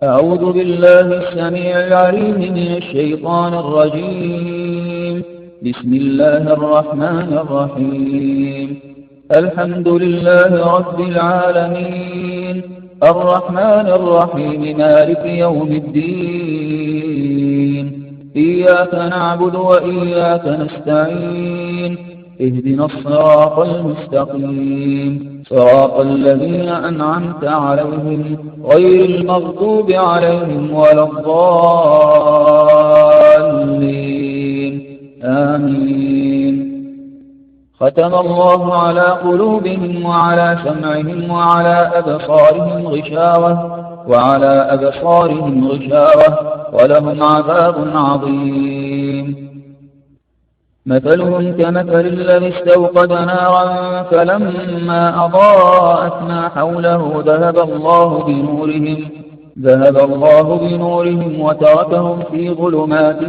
أعوذ بالله السميع العليم من الشيطان الرجيم. بسم الله الرحمن الرحيم. الحمد لله رب العالمين، الرحمن الرحيم، مالك يوم الدين. إياك نعبد وإياك نستعين، اهدنا الصراط المستقيم، صراط الذين أنعمت عليهم غير المغضوب عليهم ولا الضالين، آمين. ختم الله على قلوبهم وعلى سمعهم وعلى أبصارهم غشاوة ولهم عذاب عظيم. مثلهم كمثل الذي استوقد نارا فلما أضاءت ما حوله ذهب الله بنورهم وتركهم في ظلمات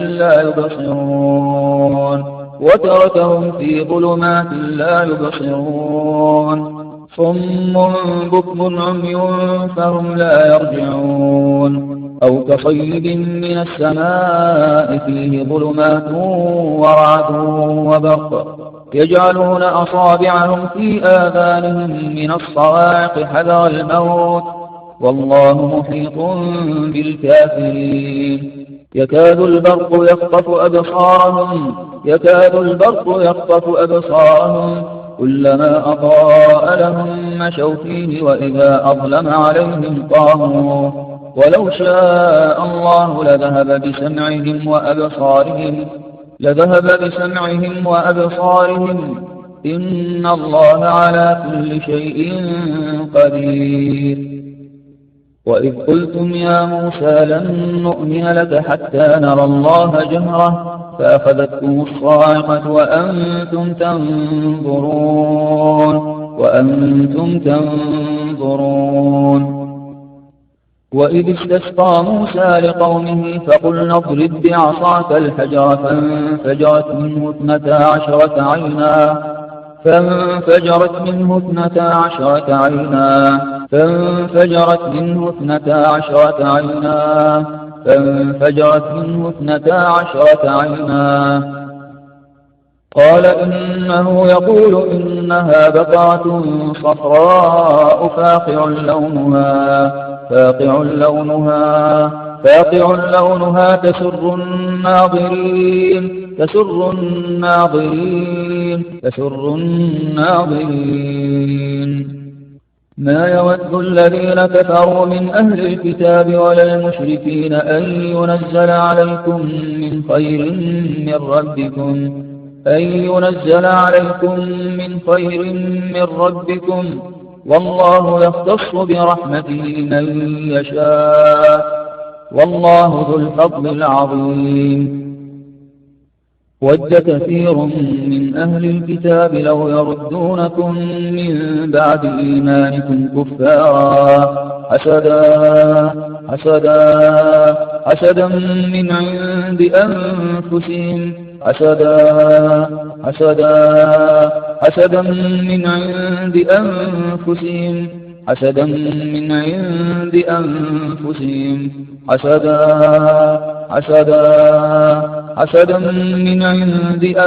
لا يبصرون. صم بكم عمي فهم لا يرجعون. أو كصيب من السماء فيه ظلمات ورعد وبرق يجعلون أصابعهم في آذانهم من الصواعق حذر الموت والله محيط بالكافرين. يكاد البرق يخطف أبصارهم كلما أضاء لهم مشوا فيه وإذا أظلم عليهم قاموا. ولو شاء الله لذهب بسمعهم وأبصارهم إن الله على كل شيء قدير. وإذ قلتم يا موسى لن نؤمن لك حتى نرى الله جهرة فأخذتكم الصاعقة وأنتم تنظرون. وإذ استسقى موسى لقومه فقلنا اضرب بعصاك الحجر فانفجرت منه اثنتا عشرة عينا قال إنه يقول إنها بقرة صفراء فاقع لونها تسر الناظرين. ما يود الذين كفروا من أهل الكتاب ولا المشركين أن ينزل عليكم من خير من ربكم والله يختص برحمته من يشاء والله ذو الفضل العظيم. ود كثير من أهل الكتاب لو يردونكم من بعد إيمانكم كفارا حسدا من عند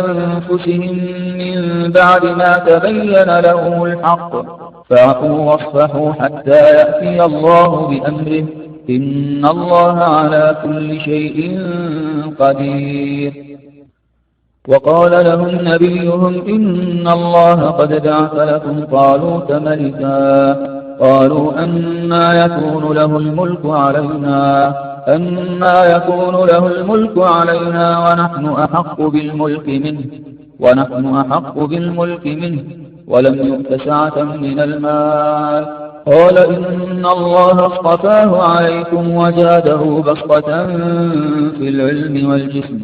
أنفسهم من بعد ما تبين لهم الحق فاعفوا واصفحوا حتى يأتي الله بأمره إن الله على كل شيء قدير. وقال لهم نبيهم إن الله قد بعث لكم طالوت ملكا قالوا أنى يكون له الملك علينا ونحن أحق بالملك منه ولم يؤت سعة من المال قال إن الله اصطفاه عليكم وزاده بسطة في العلم والجسم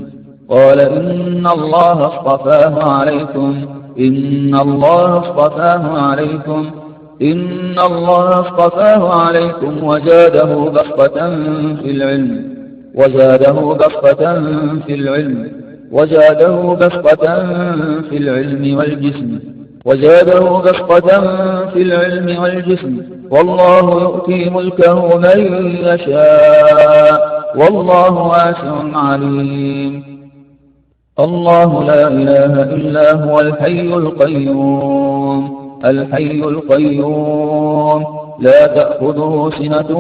وزاده بسطة في العلم والجسم وزاده بسطة في العلم والجسم، والله يؤتي ملكه من يشاء والله واسع عليم. الله لا إله إلا هو الحي القيوم، الحي القيوم لا تأخذه سنة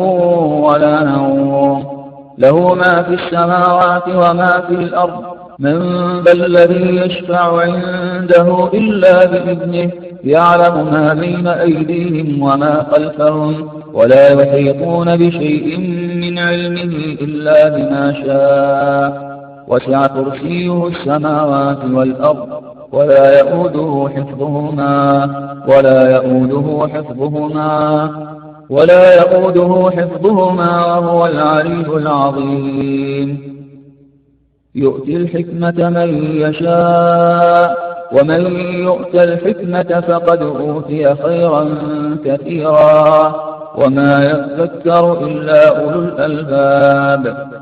ولا نوم، له ما في السماوات وما في الأرض، من ذا الذي يشفع عنده إلا بإذنه، يعلم ما بين أيديهم وما خلفهم، ولا يحيطون بشيء من علمه إلا بما شاء، وسع كرسيه السماوات والأرض ولا يؤوده حفظهما وهو العلي العظيم. يؤتي الحكمة من يشاء، ومن يؤت الحكمة فقد أوتي خيرا كثيرا، وما يذكر إلا أولو الألباب.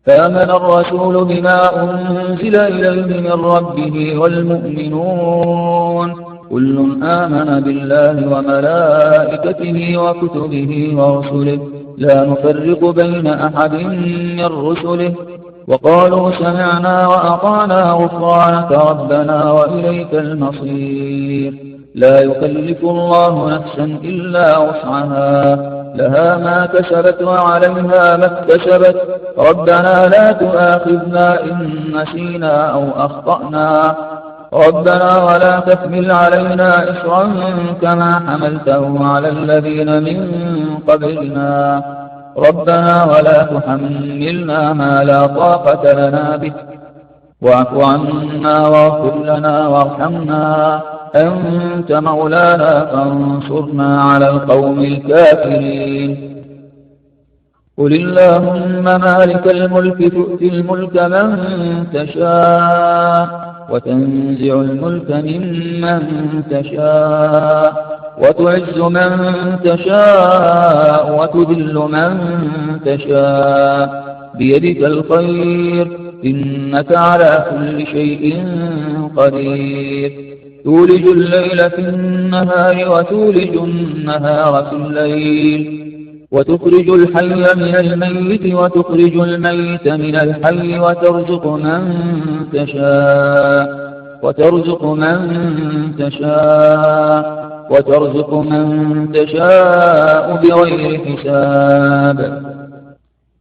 فآمن الرسول بما أنزل إليه من ربه والمؤمنون كل آمن بالله وملائكته وكتبه ورسله لا نفرق بين أحد من رسله، وقالوا سمعنا وأطعنا غفرانك ربنا وإليك المصير. لا يكلف الله نفسا إلا وسعها، لها ما كسبت وعليها ما اكتسبت، ربنا لا تؤاخذنا إن نسينا أو أخطأنا، ربنا ولا تحمل علينا إصرا كما حملته على الذين من قبلنا، ربنا ولا تحملنا ما لا طاقة لنا به، واعف عنا واغفر لنا وارحمنا، أنت مولانا فانصرنا على القوم الكافرين. قل اللهم مالك الملك تؤتي الملك من تشاء، وتنزع الملك ممن تشاء، وتعز من تشاء وتذل من تشاء، بيدك الخير إنك على كل شيء قدير. تولج الليل في النهار وتولج النهار في الليل، وتخرج الحي من الميت وتخرج الميت من الحي، وترزق من تشاء بغير حساب.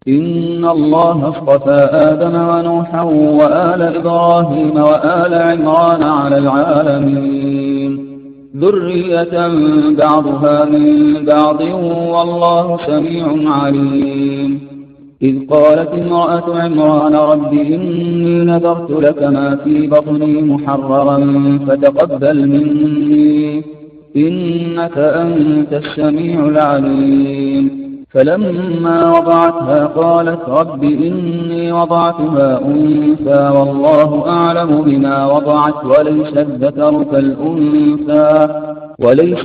إن الله اصطفى آدم ونوحا وآل إبراهيم وآل عمران على العالمين، ذرية بعضها من بعض والله سميع عليم. إذ قالت امرأة عمران رب إني نذرت لك ما في بطني محررا فتقبل مني إنك أنت السميع العليم. فلما وضعتها قالت رب إني وضعتها أنثى والله أعلم بما وضعت وليس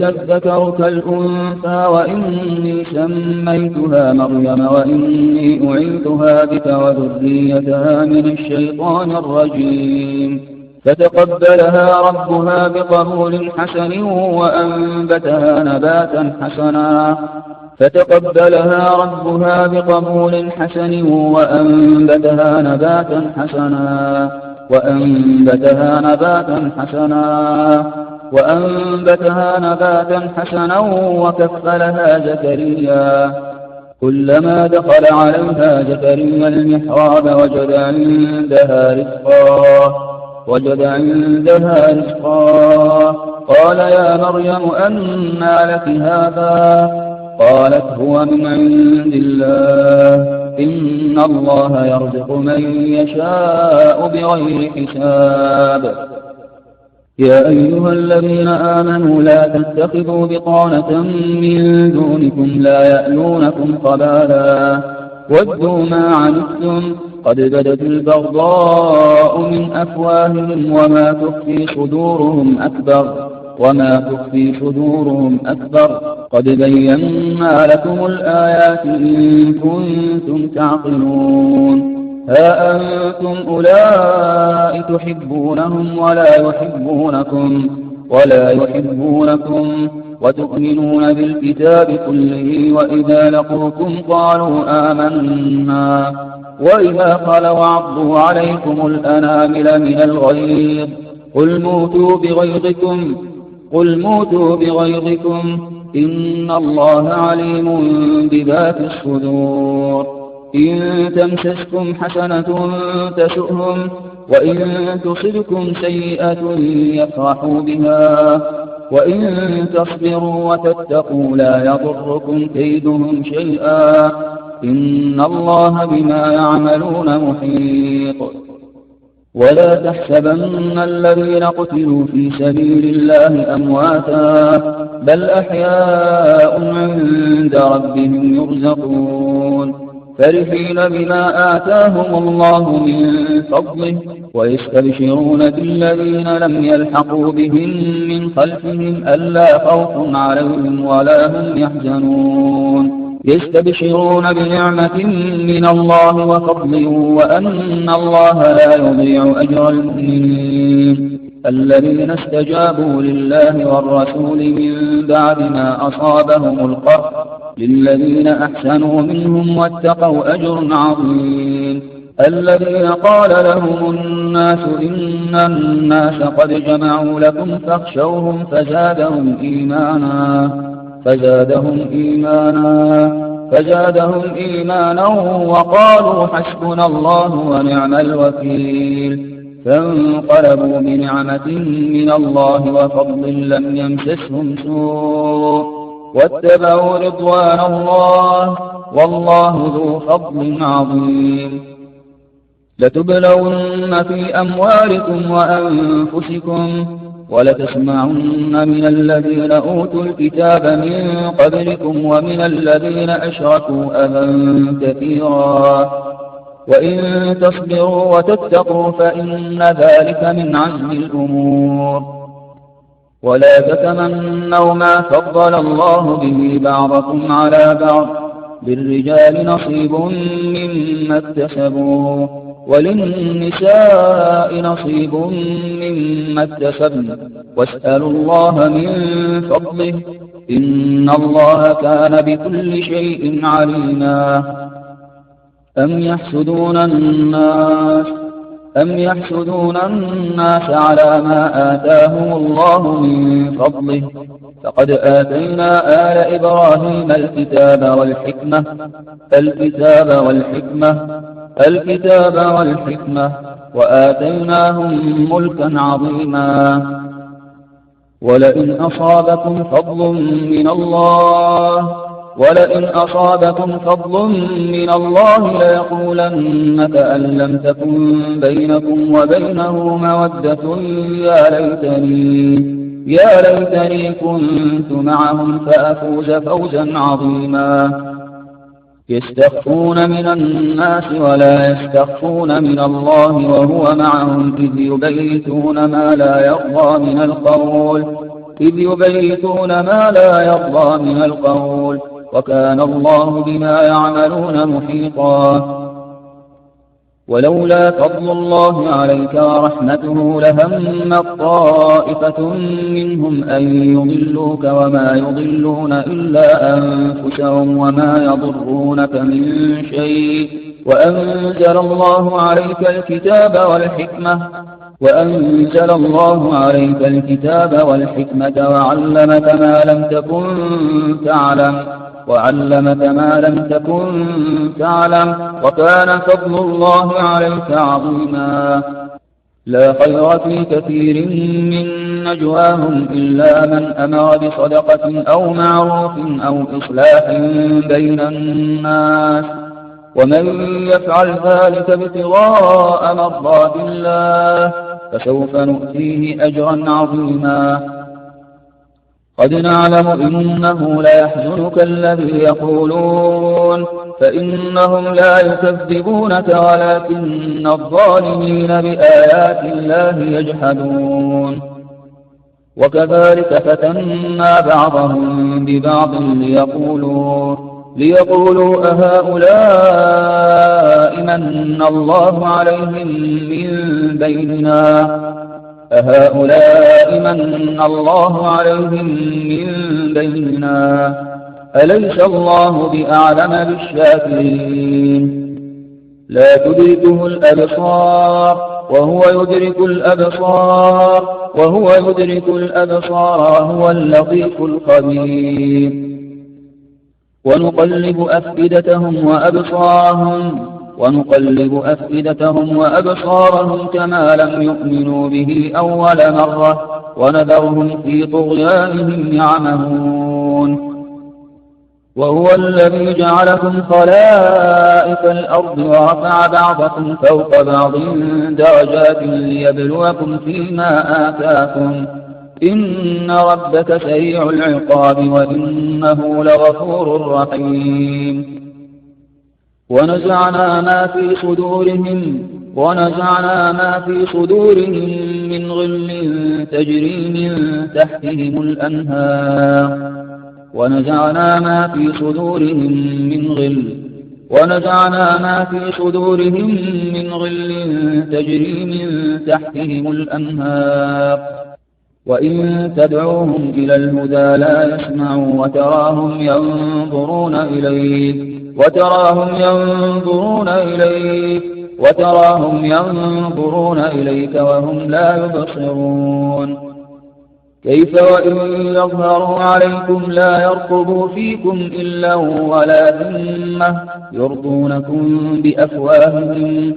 الذكر كالأنثى وإني سميتها مريم وإني أعيذها بك وذريتها من الشيطان الرجيم. فتقبلها ربها بقبول حسن وأنبتها نباتا حسنا وكفلها زكريا. كلما دخل عليها زكريا المحراب وجد عندها رزقا قال يا مريم أنى لك هذا؟ قالت هو من عند الله إن الله يرزق من يشاء بغير حساب. يا أيها الذين آمنوا لا تتخذوا بطانة من دونكم لا يألونكم خبالا ودوا ما عنتم قد بدت البغضاء من أفواههم وما تخفي صدورهم أكبر قد بينا لكم الآيات إن كنتم تعقلون. ها أنتم أولئك تحبونهم ولا يحبونكم ولا يحبونكم وتؤمنون بالكتاب كله وإذا لقوكم قالوا آمنا وإذا خلوا عضوا عليكم الأنامل من الغيظ قل موتوا بغيظكم إن الله عليم بذات الصدور إن تمسسكم حسنة تسؤهم وإن تصبكم سيئة يفرحوا بها وإن تصبروا وتتقوا لا يضركم كيدهم شيئا إن الله بما يعملون محيط ولا تحسبن الذين قتلوا في سبيل الله أمواتا بل أحياء عند ربهم يرزقون فرحين بما آتاهم الله من فضله ويستبشرون بالذين لم يلحقوا بهم من خلفهم ألا خوف عليهم ولا هم يحزنون يستبشرون بنعمة من الله وفضل وأن الله لا يضيع أجر المؤمنين الذين استجابوا لله والرسول من بعد ما أصابهم القرح للذين أحسنوا منهم واتقوا أجر عظيم الذين قال لهم الناس إن الناس قد جمعوا لكم فاخشوهم فزادهم إيمانا وقالوا حسبنا الله ونعم الوكيل فانقلبوا بنعمة من الله وفضل لم يمسسهم سوء واتبعوا رضوان الله والله ذو فضل عظيم لتبلون في أموالكم وأنفسكم ولتسمعن من الذين أوتوا الكتاب من قبلكم ومن الذين أشركوا أذى كثيرا وإن تصبروا وتتقوا فإن ذلك من عزم الأمور ولا تتمنوا ما فضل الله به بعضكم على بعض للرجال نصيب مما اكتسبوا وللنساء نصيب مما اكتسبن واسألوا الله من فضله إن الله كان بكل شيء عليما أم يحسدون الناس على ما آتاهم الله من فضله فقد آتينا آل إبراهيم الكتاب والحكمة وآتيناهم ملكا عظيما ولئن أصابكم فضل من الله ليقولن كأن لم تكن بينكم وبينه مودة يا ليتني كنت معهم فأفوز فوزا عظيما يستخفون من الناس ولا يستخفون من الله وهو معهم إذ يبيتون ما لا يرضى من القول وكان الله بما يعملون محيطا ولولا فضل الله عليك ورحمته لهمت طائفة منهم أن يضلوك وما يضلون إلا أنفسهم وما يضرونك من شيء وأنزل الله عليك الكتاب والحكمة وعلمك ما لم تكن تعلم وكان فضل الله عليك عظيما لا خير في كثير من نجواهم إلا من أمر بصدقة أو معروف أو إصلاح بين الناس ومن يفعل ذلك ابتغاء مرضات الله فسوف نؤتيه أجرا عظيما قد نعلم إنه ليحزنك الذي يقولون فإنهم لا يكذبونك ولكن الظالمين بآيات الله يجحدون وكذلك فتنا بعضهم ببعض ليقولوا أهؤلاء من الله عليهم من بيننا أهؤلاء من الله عليهم من بيننا أليس الله بأعلم بالشاكرين لا تدركه الأبصار وهو يدرك الأبصار وهو يدرك الأبصار وهو اللطيف الخبير ونقلب أفئدتهم وأبصارهم كما لم يؤمنوا به أول مرة ونذرهم في طغيانهم يعمهون وهو الذي جعلكم خلائف الأرض ورفع بعضكم فوق بعض درجات ليبلوكم فيما آتاكم إن ربك سريع العقاب وإنه لغفور رحيم ونزعنا ما في صدورهم من غل تجري من تحتهم الأنهار ونزعنا ما في صدورهم من غل تجري من تحتهم الأنهار وإن تدعوهم إلى الهدى لا يسمعوا وتراهم ينظرون إليك وهم لا يبصرون كيف وإن يظهروا عليكم لا يرقبوا فيكم إلا ولا ذمة يرضونكم بأفواههم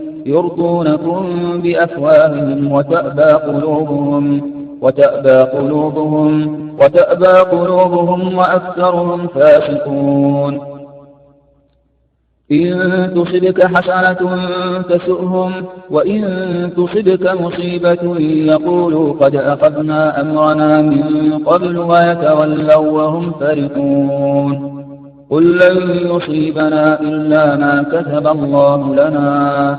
وتأبى قلوبهم وأكثرهم فاسقون إن تصبك حسنة تسؤهم وإن تصبك مصيبة يقولوا قد أخذنا أمرنا من قبل ويتولوا وهم فرحون قل لن يصيبنا إلا ما كتب الله لنا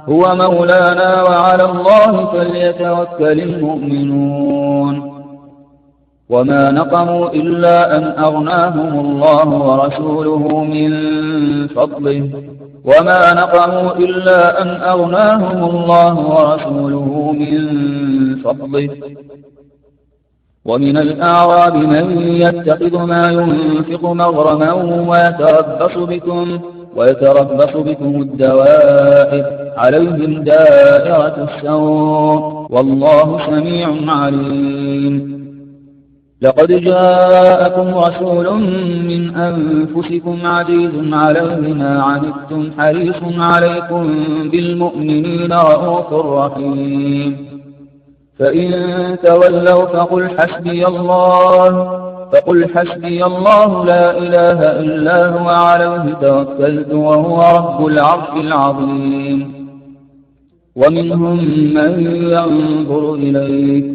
هو مولانا وعلى الله فليتوكل المؤمنون وما نقموا إلا أن أغناهم الله ورسوله من فضله ومن الأعراب من يتخذ ما ينفق مغرما ويتربص بكم الدوائر عليهم دائرة السوء والله سميع عليم لقد جاءكم رسول من أنفسكم عزيز عليه ما عنتم حريص عليكم بالمؤمنين رءوف رحيم فإن تولوا فقل حسبي الله لا إله إلا هو عليه توكلت وهو رب العرش العظيم ومنهم من ينظر إليك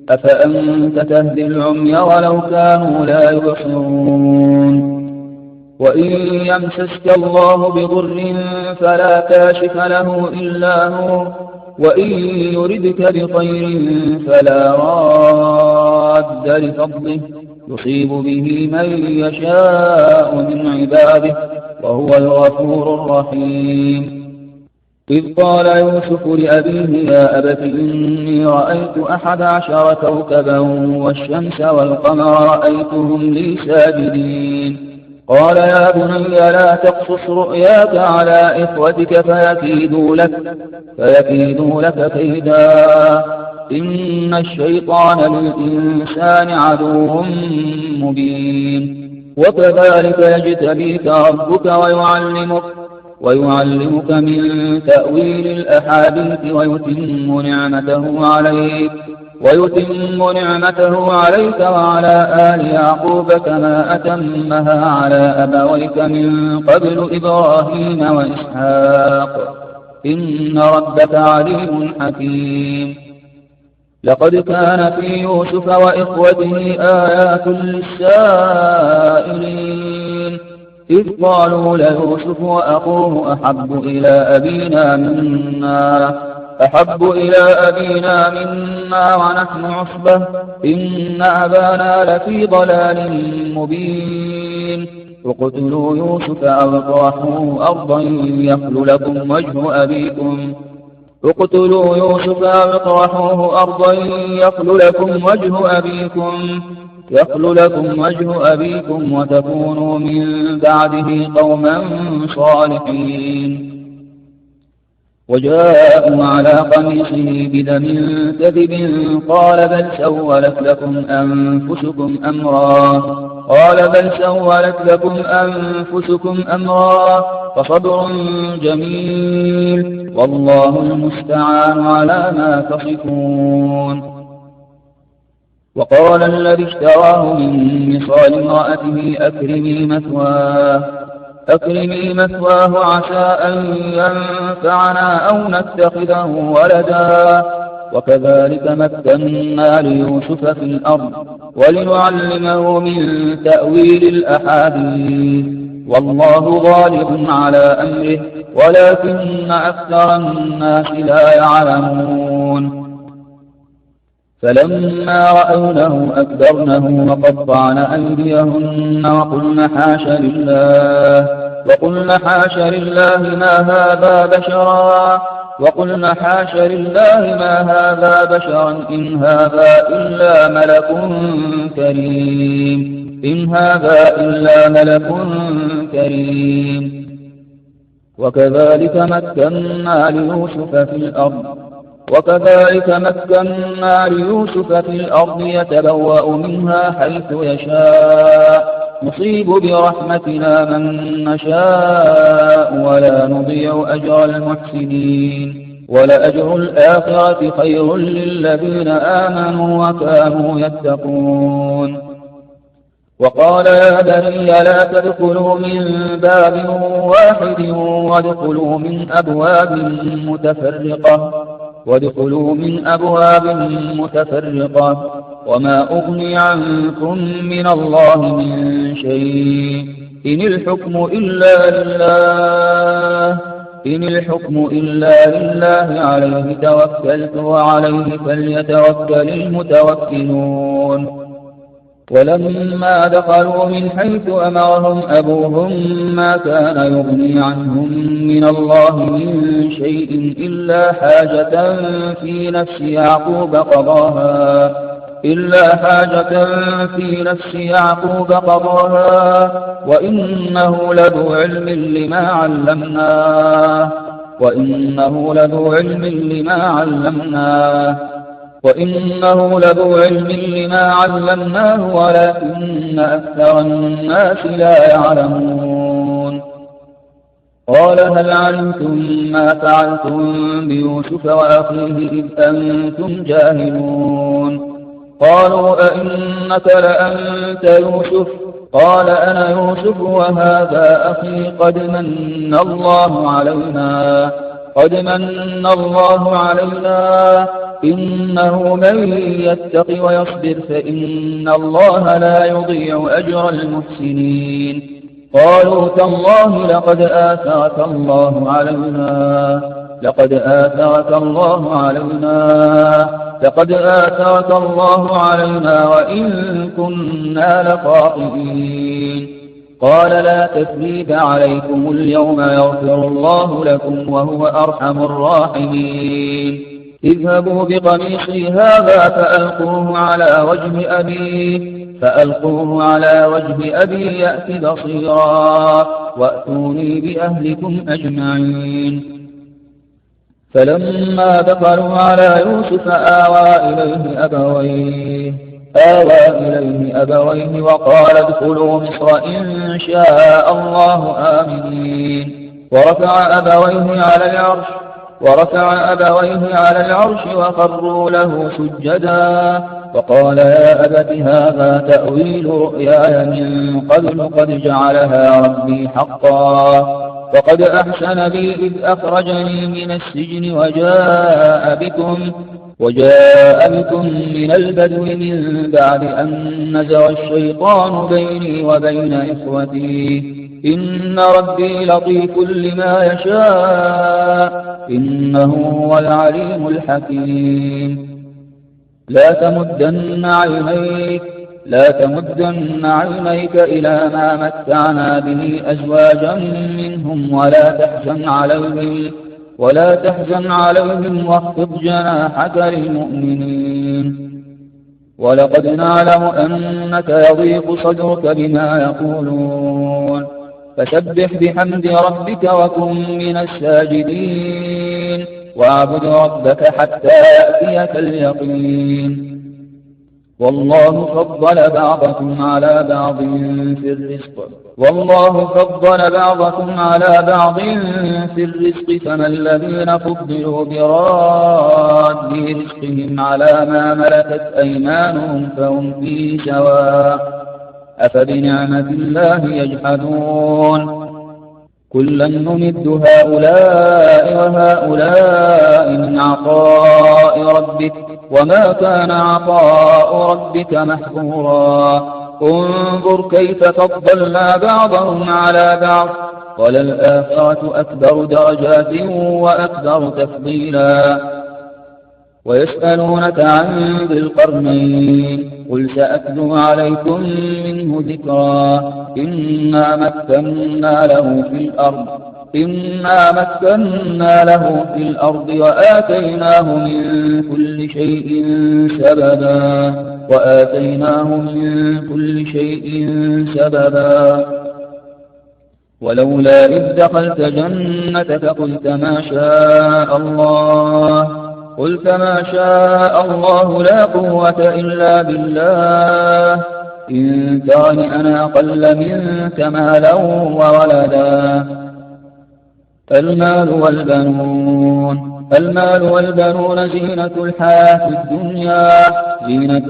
أفأنت تهدي العمي ولو كانوا لا يبصرون وإن يمسسك الله بضر فلا كاشف له إلا هو وإن يردك بخير فلا راد لفضله يصيب به من يشاء من عباده وهو الغفور الرحيم إذ قال يوسف لأبيه يا أبت إني رأيت 11 كوكبا والشمس والقمر رأيتهم لي ساجدين قال يا بني لا تقصص رؤياك على إخوتك فيكيدوا لك كيدا إن الشيطان للإنسان عدو مبين وكذلك يجتبيك ربك ويعلمك من تأويل الأحاديث ويتم نعمته عليك وعلى آل يعقوب كما أتمها على أبويك من قبل إبراهيم وإسحاق إن ربك عليم حكيم لقد كان في يوسف وإخوته آيات للسائلين إذ قالوا ليوسف وأخوه أحب إلى أبينا منا ونحن عصبة إن أبانا لفي ضلال مبين اقتلوا يوسف أو اطرحوه أرضا يخل لكم وجه أبيكم اقتلوا يوسف أو اطرحوه أرضا يخل لكم وجه أبيكم وتكونوا من بعده قوما صالحين. وجاءوا على قميصه بدم كذب قال بل سولت لكم أمرا فصبر جميل والله المستعان على ما تصفون. وقال الذي اشتراه من مصر امرأته أكرمي مثواه عسى أن ينفعنا أو نتخذه ولدا وكذلك مكنا ليوسف في الأرض ولنعلمه من تأويل الأحاديث والله غالب على أمره ولكن أكثر الناس لا يعلمون. فلما رأونه أكبرنه وقطعن أيديهن وقلن حاش لله ما هذا بشرا إن هذا إلا ملك كريم. وكذلك مكنا ليوسف في الأرض يتبوأ منها حيث يشاء نصيب برحمتنا من نشاء ولا نضيع أجر المحسنين ولأجر الآخرة خير للذين آمنوا وكانوا يتقون. وقال يا بني لا تدخلوا من باب واحد وادخلوا من أبواب متفرقة وما أغني عنكم من الله من شيء إن الحكم إلا لله عليه توكلت وعليه فليتوكل المتوكلون. ولما دخلوا من حيث أمرهم أبوهم ما كان يغني عنهم من الله من شيء إلا حاجة في نفس يعقوب قضاها وإنه لذو علم لما علمناه ولكن أكثر الناس لا يعلمون. قال هل علمتم ما فعلتم بيوسف وأخيه إذ أنتم جاهلون؟ قالوا أئنك لأنت يوسف؟ قال أنا يوسف وهذا أخي قد من الله علينا إنه من يتق ويصبر فإن الله لا يضيع أجر المحسنين. قالوا تالله لقد آثرك الله علينا وإن كنا لخاطئين. قال لا تثريب عليكم اليوم يغفر الله لكم وهو أرحم الراحمين. اذهبوا بقميصي هذا فألقوه على وجه أبي يأت بصيرا وأتوني بأهلكم أجمعين. فلما دخلوا على يوسف آوى إليه أبويه وقال ادخلوا مصر إن شاء الله آمنين. ورفع أبويه على العرش وخروا له سجدا وقال يا أبت هذا تأويل رؤياي من قبل قد جعلها ربي حقا وقد أحسن بي إذ أخرجني من السجن وجاء بكم من البدو من بعد أن نزغ الشيطان بيني وبين إخوتي إن ربي لطيف لما يشاء إنه هو العليم الحكيم. لا تمدن عينيك إلى ما متعنا به أزواجا منهم ولا تحزن عليهم واخفض جناحك للمؤمنين. ولقد نعلم أنك يضيق صدرك بما يقولون فسبح بحمد ربك وكن من الساجدين واعبد ربك حتى يأتيك اليقين. والله فضل بعضكم على بعض في الرزق فما الذين فضلوا براد رزقهم على ما ملكت أيمانهم فهم فيه سواء أفبنعمة الله يجحدون. كلا نمد هؤلاء وهؤلاء من عطاء ربك وما كان عطاء ربك محظورا. انظر كيف فضلنا بعضهم على بعض وللآخرة أكبر درجات وأكبر تفضيلا. ويسألونك عن ذي القرنين قل سأتلو عليكم منه ذكرا. إنا مكنا له في الأرض وآتيناه من كل شيء سببا. ولولا إذ دخلت جنتك قلت ما شاء الله لا قوة إلا بالله إن ترني أنا أقل منك مالا وولدا. المال والبنون زينة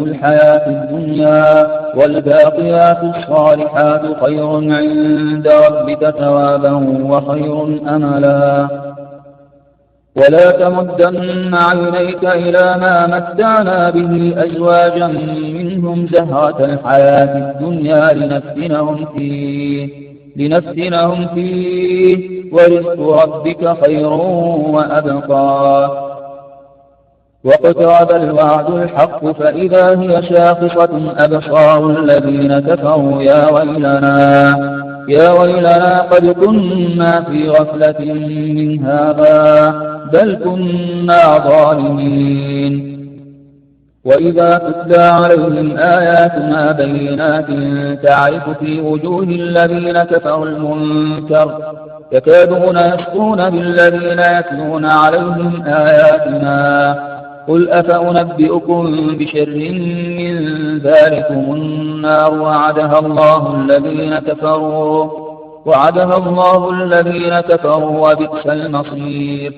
الحياة الدنيا والباقيات الصالحات خير عند ربك ثوابا وخير أملا. ولا تمدن عينيك إلى ما متعنا به أزواجا منهم زهرة الحياة الدنيا لنفتنهم فيه ورزق ربك خير وأبقى. واقترب الوعد الحق فإذا هي شاخصة أبصار الذين كفروا يا ويلنا قد كنا في غفلة من هذا بل كنا ظالمين. وإذا تتلى عليهم آياتنا بينات تعرف في وجوه الذين كفروا المنكر يكادون يسطون بالذين يتلون عليهم آياتنا. قل أفأنبئكم بشر من ذلكم النار وعدها الله الذين كفروا وبئس المصير.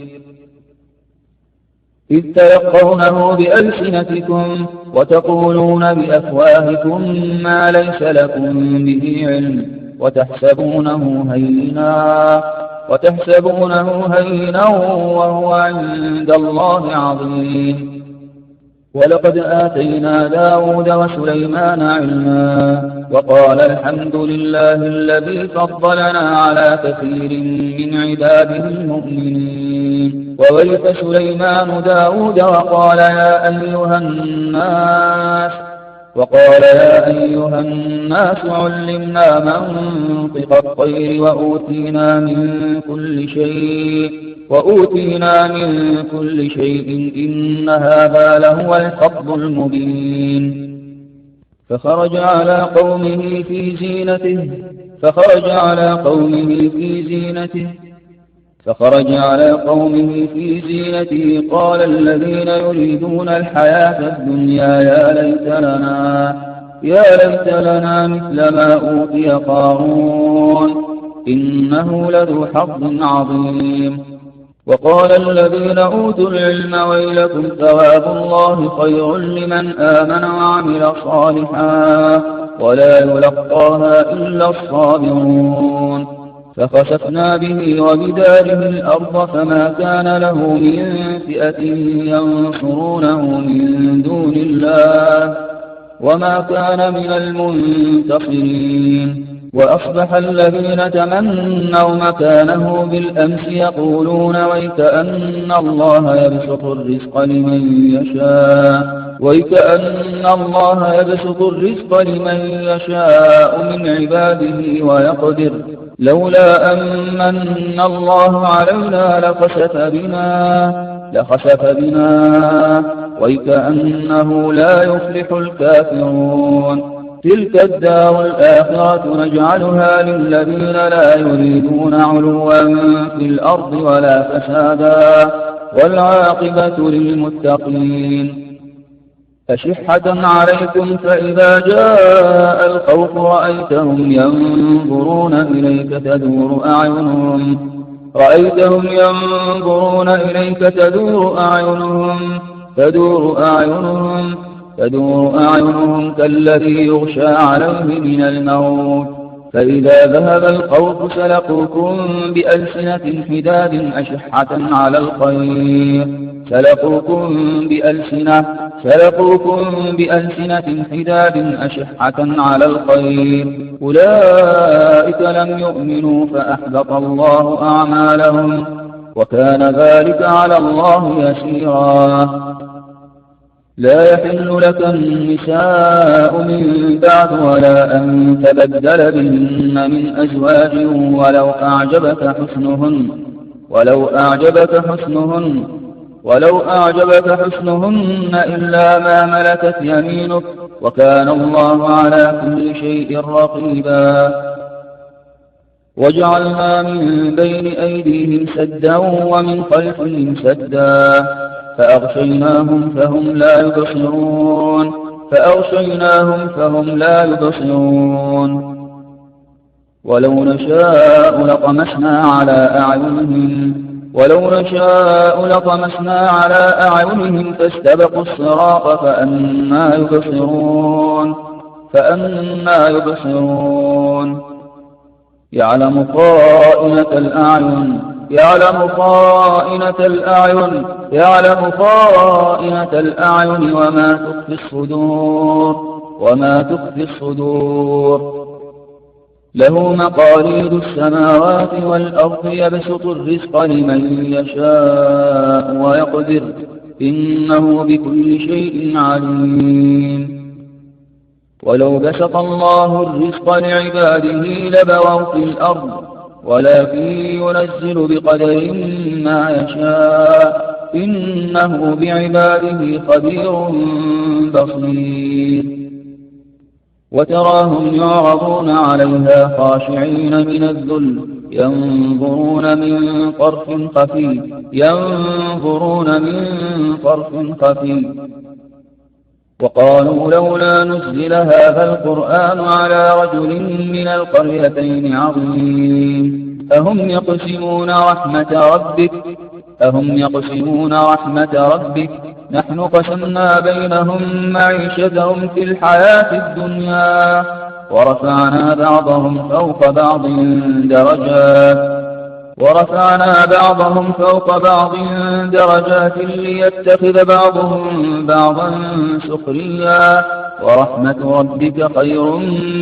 إذ تلقونه بألسنتكم وتقولون بأفواهكم ما ليس لكم به علم وتحسبونه هينا وهو عند الله عظيم. ولقد آتينا داود وسليمان علما وقال الحمد لله الذي فضلنا على كثير من عباده المؤمنين. وورث سليمان داود وقال يا أيها الناس علمنا منطق الطير وأوتينا من كل شيء إن هذا لهو الفضل المبين. فخرج على قومه في زينته قال الذين يريدون الحياة الدنيا يا ليت لنا مثل ما أوتي قارون إنه لذو حظ عظيم. وقال الذين أوتوا العلم ويلكم ثواب الله خير لمن آمن وعمل صالحا ولا يلقاها إلا الصابرون. فخسفنا به وبداره الأرض فما كان له من فئة ينصرونه من دون الله وما كان من المنتصرين. وأصبح الذين تمنوا مكانه بالأمس يقولون ويكأن الله يبسط الرزق لمن يشاء من عباده لولا أمن الله علينا لخسف بنا وكأنه لا يفلح الكافرون. تلك الدار الآخرة نجعلها للذين لا يريدون علوا في الأرض ولا فسادا والعاقبة للمتقين. أشحة عليكم فإذا جاء الخوف رأيتهم ينظرون إليك تدور أعينهم كالذي يغشى عليه من الموت، فإذا ذهب الخوف سلقوكم بألسنة حداد أشحة على الخير أولئك لم يؤمنوا فأحبط الله أعمالهم وكان ذلك على الله يسيرا. لا يحل لك النساء من بعد ولا أن تبدل بهن من أزواج ولو أعجبك حسنهن إلا ما ملكت يمينك وكان الله على كل شيء رقيبا. وجعلنا من بين أيديهم سدا ومن خلفهم سدا فأغشيناهم فهم لا يبصرون. ولو نشاء لطمسنا على أعينهم فاستبقوا الصراط فأنى يبصرون. يعلم خائنة الأعين وما تخفي الصدور. له مقاليد السماوات والأرض يبسط الرزق لمن يشاء ويقدر إنه بكل شيء عليم. ولو بسط الله الرزق لعباده لبغوا في الأرض ولكن ينزل بقدر ما يشاء إنه بعباده خبير بصير. وتراهم يعرضون عليها خاشعين من الذل ينظرون من طرف خفي وقالوا لولا نزل هذا القرآن على رجل من القريتين عظيم. أهم يقسمون رحمة ربك نحن قسمنا بينهم معيشتهم في الحياة الدنيا ورفعنا بعضهم فوق بعض درجات ليتخذ بعضهم بعضا سخريا ورحمة ربك خير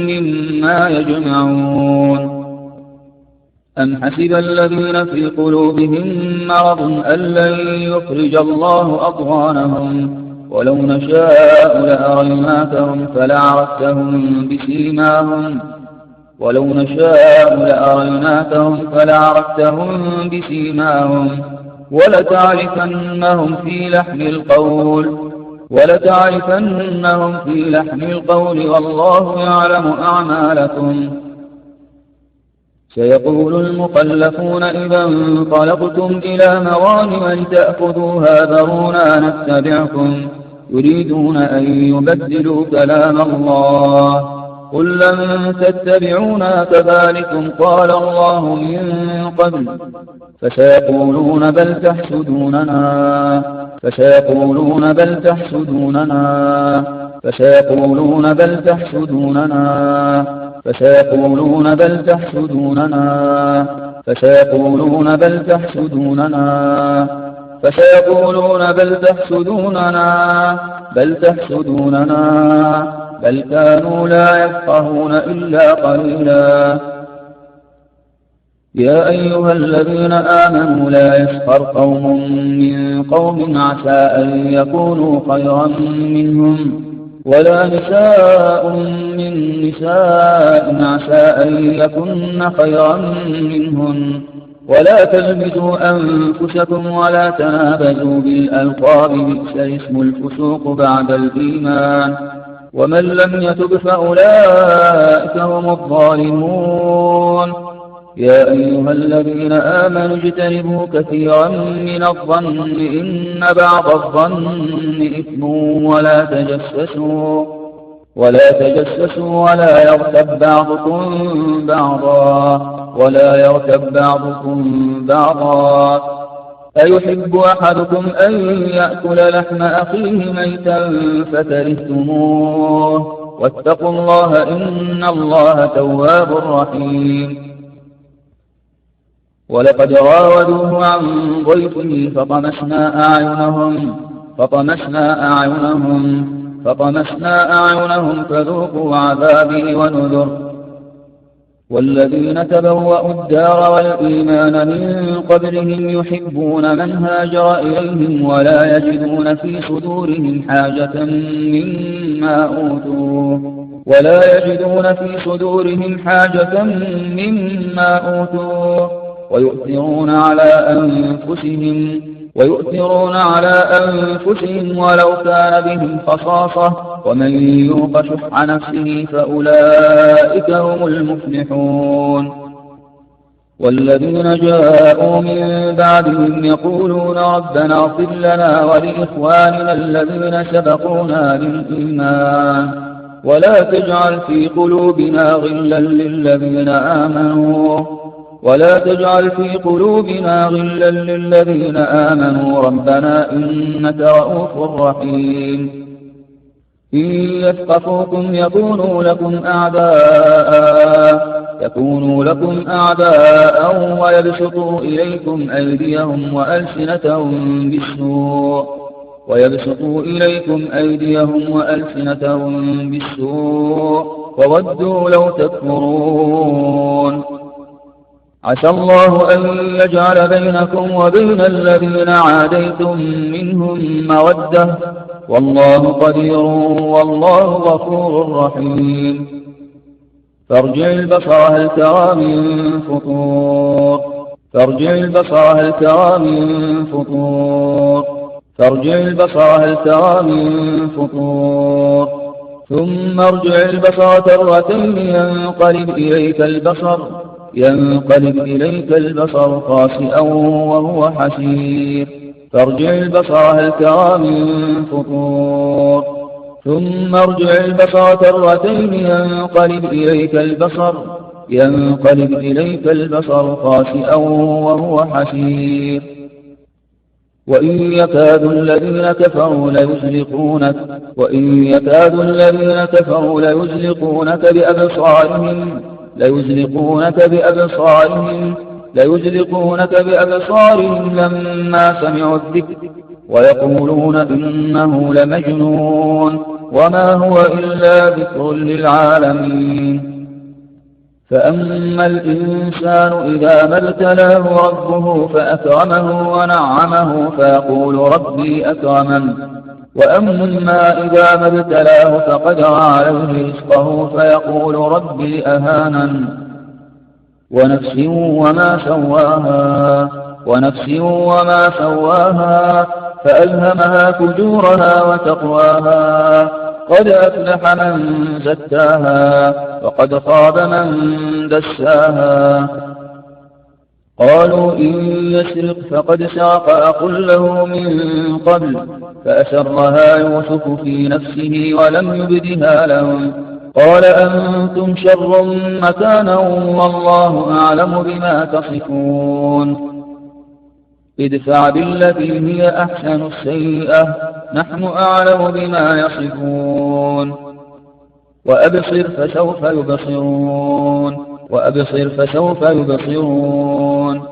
مما يجمعون. أم حسب الذين في قلوبهم مرض أن لن يخرج الله أضغانهم ولو نشاء لأريناكهم فلعرفتهم بسيماهم ولتعرفنهم في لحن القول والله يعلم أعمالكم. سيقول المخلفون إذا انطلقتم إلى مغانم لتأخذوها ذرونا نتبعكم يريدون أن يبدلوا كلام الله قل لن تتبعونا كذلكم قال الله من قبل فسيقولون بل تحسدوننا بل كانوا لا يفقهون إلا قليلا. يا أيها الذين آمنوا لا يسخر قوم من قوم عسى أن يكونوا خيرا منهم ولا نساء من نساء عسى أن يكن خيرا منهن ولا تلمزوا أنفسكم ولا تنابزوا بالألقاب بئس الاسم الفسوق بعد الإيمان ومن لم يتب فأولئك هم الظالمون يا أيها الذين آمنوا اجتنبوا كثيرا من الظن إن بعض الظن إثم ولا تجسسوا ولا يغتب بعضكم بعضا أيحب أحدكم أن يأكل لحم أخيه ميتا فكرهتموه واتقوا الله إن الله تواب رحيم ولقد راودوه عن ضيفه فطمسنا أعينهم فذوقوا عذابي ونذر والذين تبوأوا الدار والإيمان من قبلهم يحبون من هاجر إليهم ولا يجدون في صدورهم حاجة مما أوتوا ويؤثرون على أنفسهم ولو كان بهم خصاصة ومن يوق شح نفسه فأولئك هم المفلحون والذين جاءوا من بعدهم يقولون ربنا اغفر لنا ولإخواننا الذين سبقونا بالإيمان ولا تجعل في قلوبنا غلا للذين آمنوا ربنا إنك رؤوف رحيم إن يثقفوكم يكونوا لكم أعداء ويبسطوا إليكم أيديهم وألسنتهم بالسوء وودوا لو تكفرون عسى الله أن يجعل بينكم وبين الذين عاديتم منهم مودة والله قدير والله غفور رحيم فارجع البصر هل ترى من فطور ثم ارجع البصر كرتين ينقلب إليك البصر خاسئا وهو حسير فارجع البصر هل ترى من فطور ثم ارجع البصر كرتين ينقلب إليك البصر خاسئا وهو حسير وإن يكاد الذين كفروا ليزلقونك بأبصارهم لما سمعوا الذكر ويقولون إنه لمجنون وما هو إلا ذكر للعالمين فأما الإنسان إذا ما ابتلاه ربه فأكرمه ونعمه فيقول ربي أكرمن وأما إذا ما ابتلاه فقدر عليه رزقه فيقول ربي أهانن ونفس وما سواها فألهمها فجورها وتقواها قد أفلح من زكاها وقد خاب من دساها قالوا إن يسرق فقد سرق أخ له من قبل فأسرها يوسف في نفسه ولم يبدها لهم قال أنتم شر مكانا والله أعلم بما تصفون ادفع بالتي هي أحسن السيئة نحن أعلم بما يصفون وأبصر فسوف يبصرون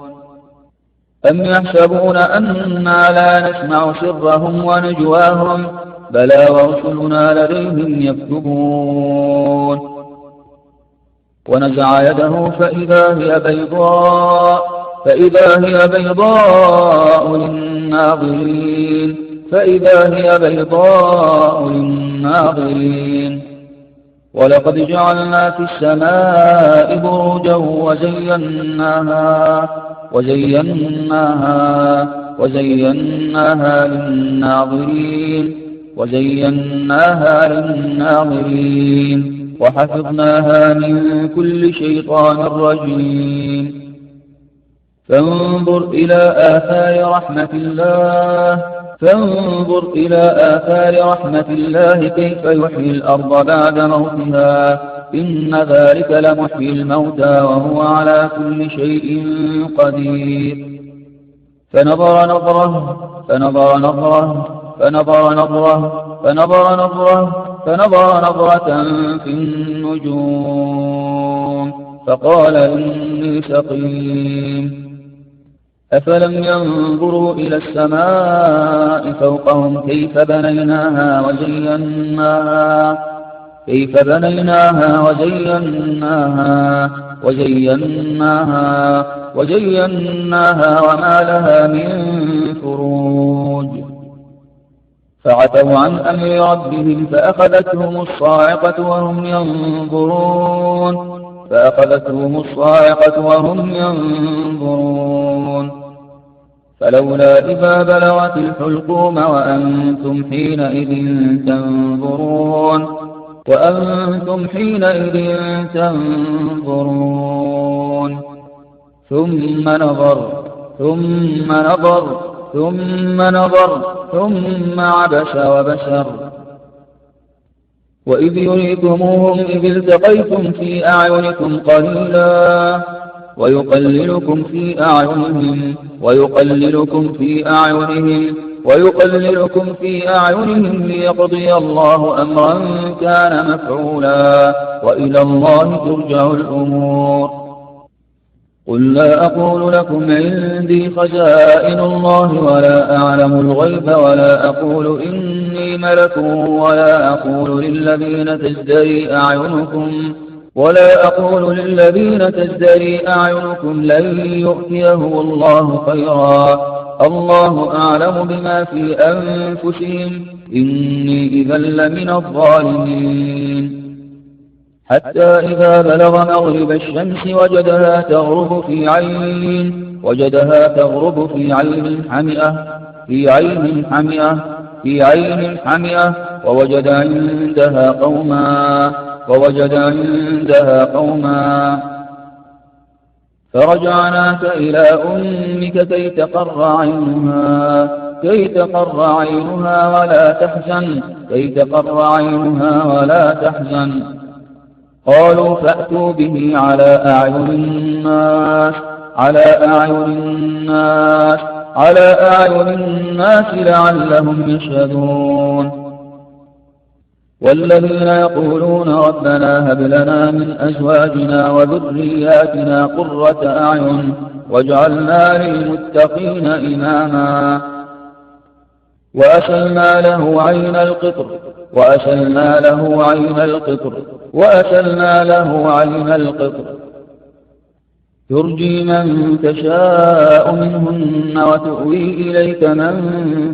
أم يحسبون أنا لا نسمع سرهم ونجواهم بلى ورسلنا لديهم يكتبون ونزع يده فإذا هي بيضاء للناظرين فإذا هي بيضاء للناظرين. ولقد جعلنا في السماء بروجا وزيناها للناظرين وحفظناها من كل شيطان رجيم. فانظر إلى آثار رحمة الله كيف يحيي الأرض بعد موتها إن ذلك لمحيي الموتى وهو على كل شيء قدير. فنظر نظرة في النجوم فقال إني سقيم. أفلم ينظروا إلى السماء فوقهم كيف بنيناها وزيناها وما لها من فروج. فعتوا عن أمر ربهم فأخذتهم الصاعقة وهم ينظرون. فلولا إذا بلغت الحلقوم وأنتم حينئذ تنظرون. ثم نظر ثم عبس وبشر. وإذ يريكموهم إذ التقيتم في أعينكم قليلا ويقللكم في أعينهم ليقضي الله أمرا كان مفعولا وإلى الله ترجع الأمور. قل لا أقول لكم عندي خزائن الله ولا أعلم الغيب ولا أقول إني ملك ولا أقول للذين تزدري أعينكم لن يؤتيهم الله خيرا الله أعلم بما في أنفسهم إني إذا لمن الظالمين. حتى إذا بلغ مغرب الشمس وجدها تغرب في عين حمئة ووجد عندها قوما فرجعناك إلى أمك كي تقر عينها ولا تحزن. قالوا فأتوا به على أعين الناس لعلهم يشهدون. والذين يقولون ربنا هب لنا من أزواجنا وذرياتنا قرة أعين واجعلنا للمتقين إماما. وأسلنا له عين القطر ترجي من تشاء منهن وتؤوي إليك من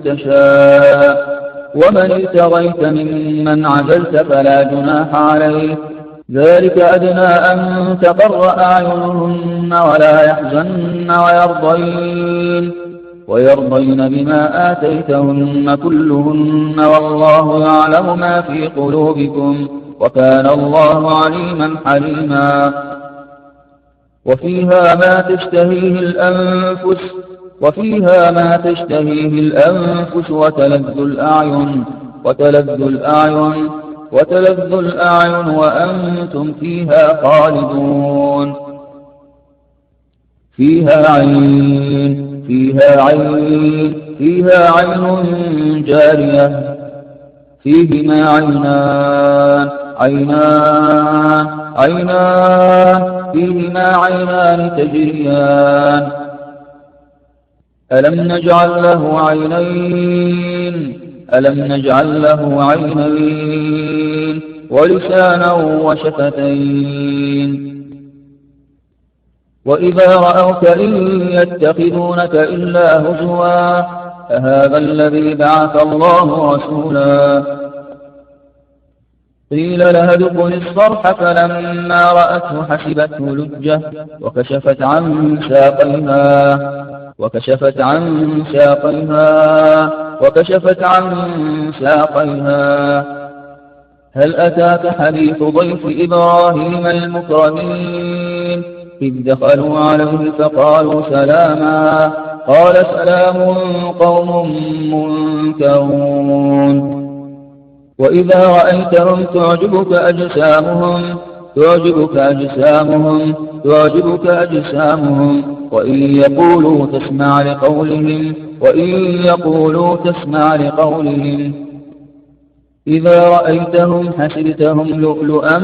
تشاء ومن ابتغيت ممن عزلت فلا جناح عليك ذلك أدنى أن تقر أعينهن ولا يحزن ويرضين بما آتيتهن كلهن والله يعلم ما في قلوبكم وكان الله عليما حليما. وفيها ما تشتهيه الأنفس وتلذ الأعين وأنتم فيها خالدون. فيها عين جارية فيهما عينان تجريان. ألم نجعل له عينين ولسانا وشفتين. وإذا رأوك إن يتخذونك إلا هزوا أهذا الذي بعث الله رسولا قيل لها ادخل الصرح فلما رأته حسبته لجة وكشفت عن ساقيها هل أتاك حديث ضيف إبراهيم المكرمين إذ دخلوا عليه فقالوا سلاما قال سلام قوم منكرون وإذا رأيتهم تعجبك أجسامهم وإن يقولوا تسمع لقولهم إذا رأيتهم حسبتهم لؤلؤا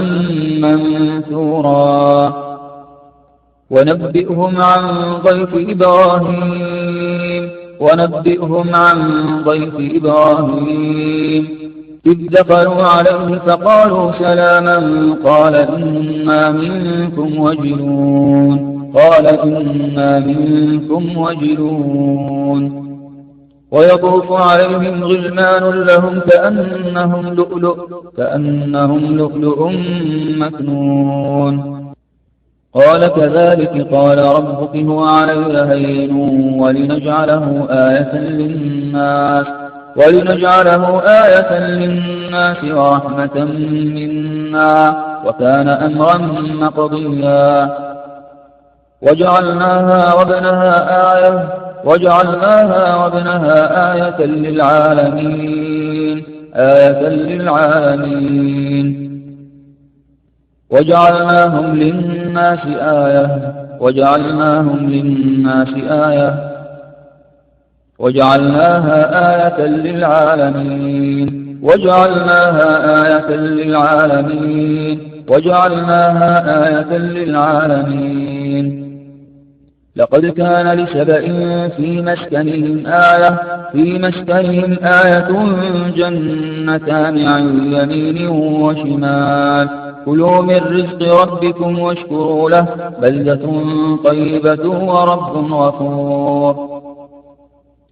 منثورا ونبئهم عن ضيف إبراهيم إذ دخلوا عليه فقالوا سلاما قال إنا منكم وجلون ويطوف عليهم غلمان لهم كأنهم لؤلؤ مكنون قال كذلك قال ربك هو علي هين ولنجعله آية للناس ورحمة منا وكان أمرا مقضيا وجعلناها وابنها آية للعالمين وجعلناهم للناس آية وجعلناها آية للعالمين لقد كان لسبإ في مسكنهم آية جنتان عن يمين وشمال كلوا من رزق ربكم واشكروا له بلدة طيبة ورب غفور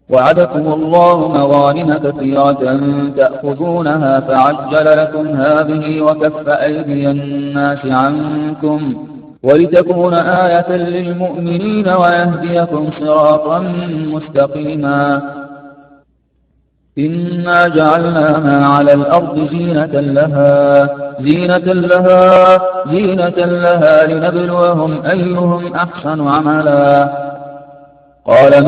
وعدكم الله مغانم كثيرة تأخذونها فعجل لكم هذه وكف أيدي الناس عنكم ولتكون آية للمؤمنين ويهديكم صراطا مستقيما إنا جعلنا ما على الأرض زينة لها لنبلوهم أيهم أحسن عملا قال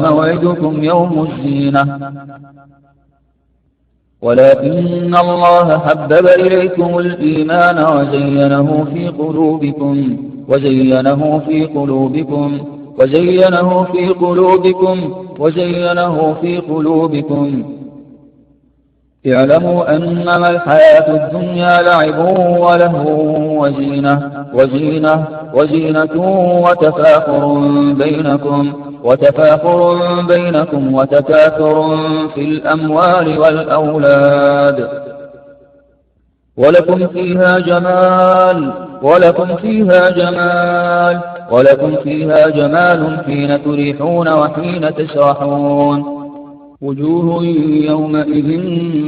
موعدكم يوم الزينة ولكن الله حبب إليكم الإيمان وزينه في قلوبكم اعلموا أنما الحياة الدنيا لعب ولهو وزينة وتفاخر بينكم وتكاثر في الأموال والأولاد ولكم فيها جمال حين تريحون وحين تسرحون وجوه يومئذ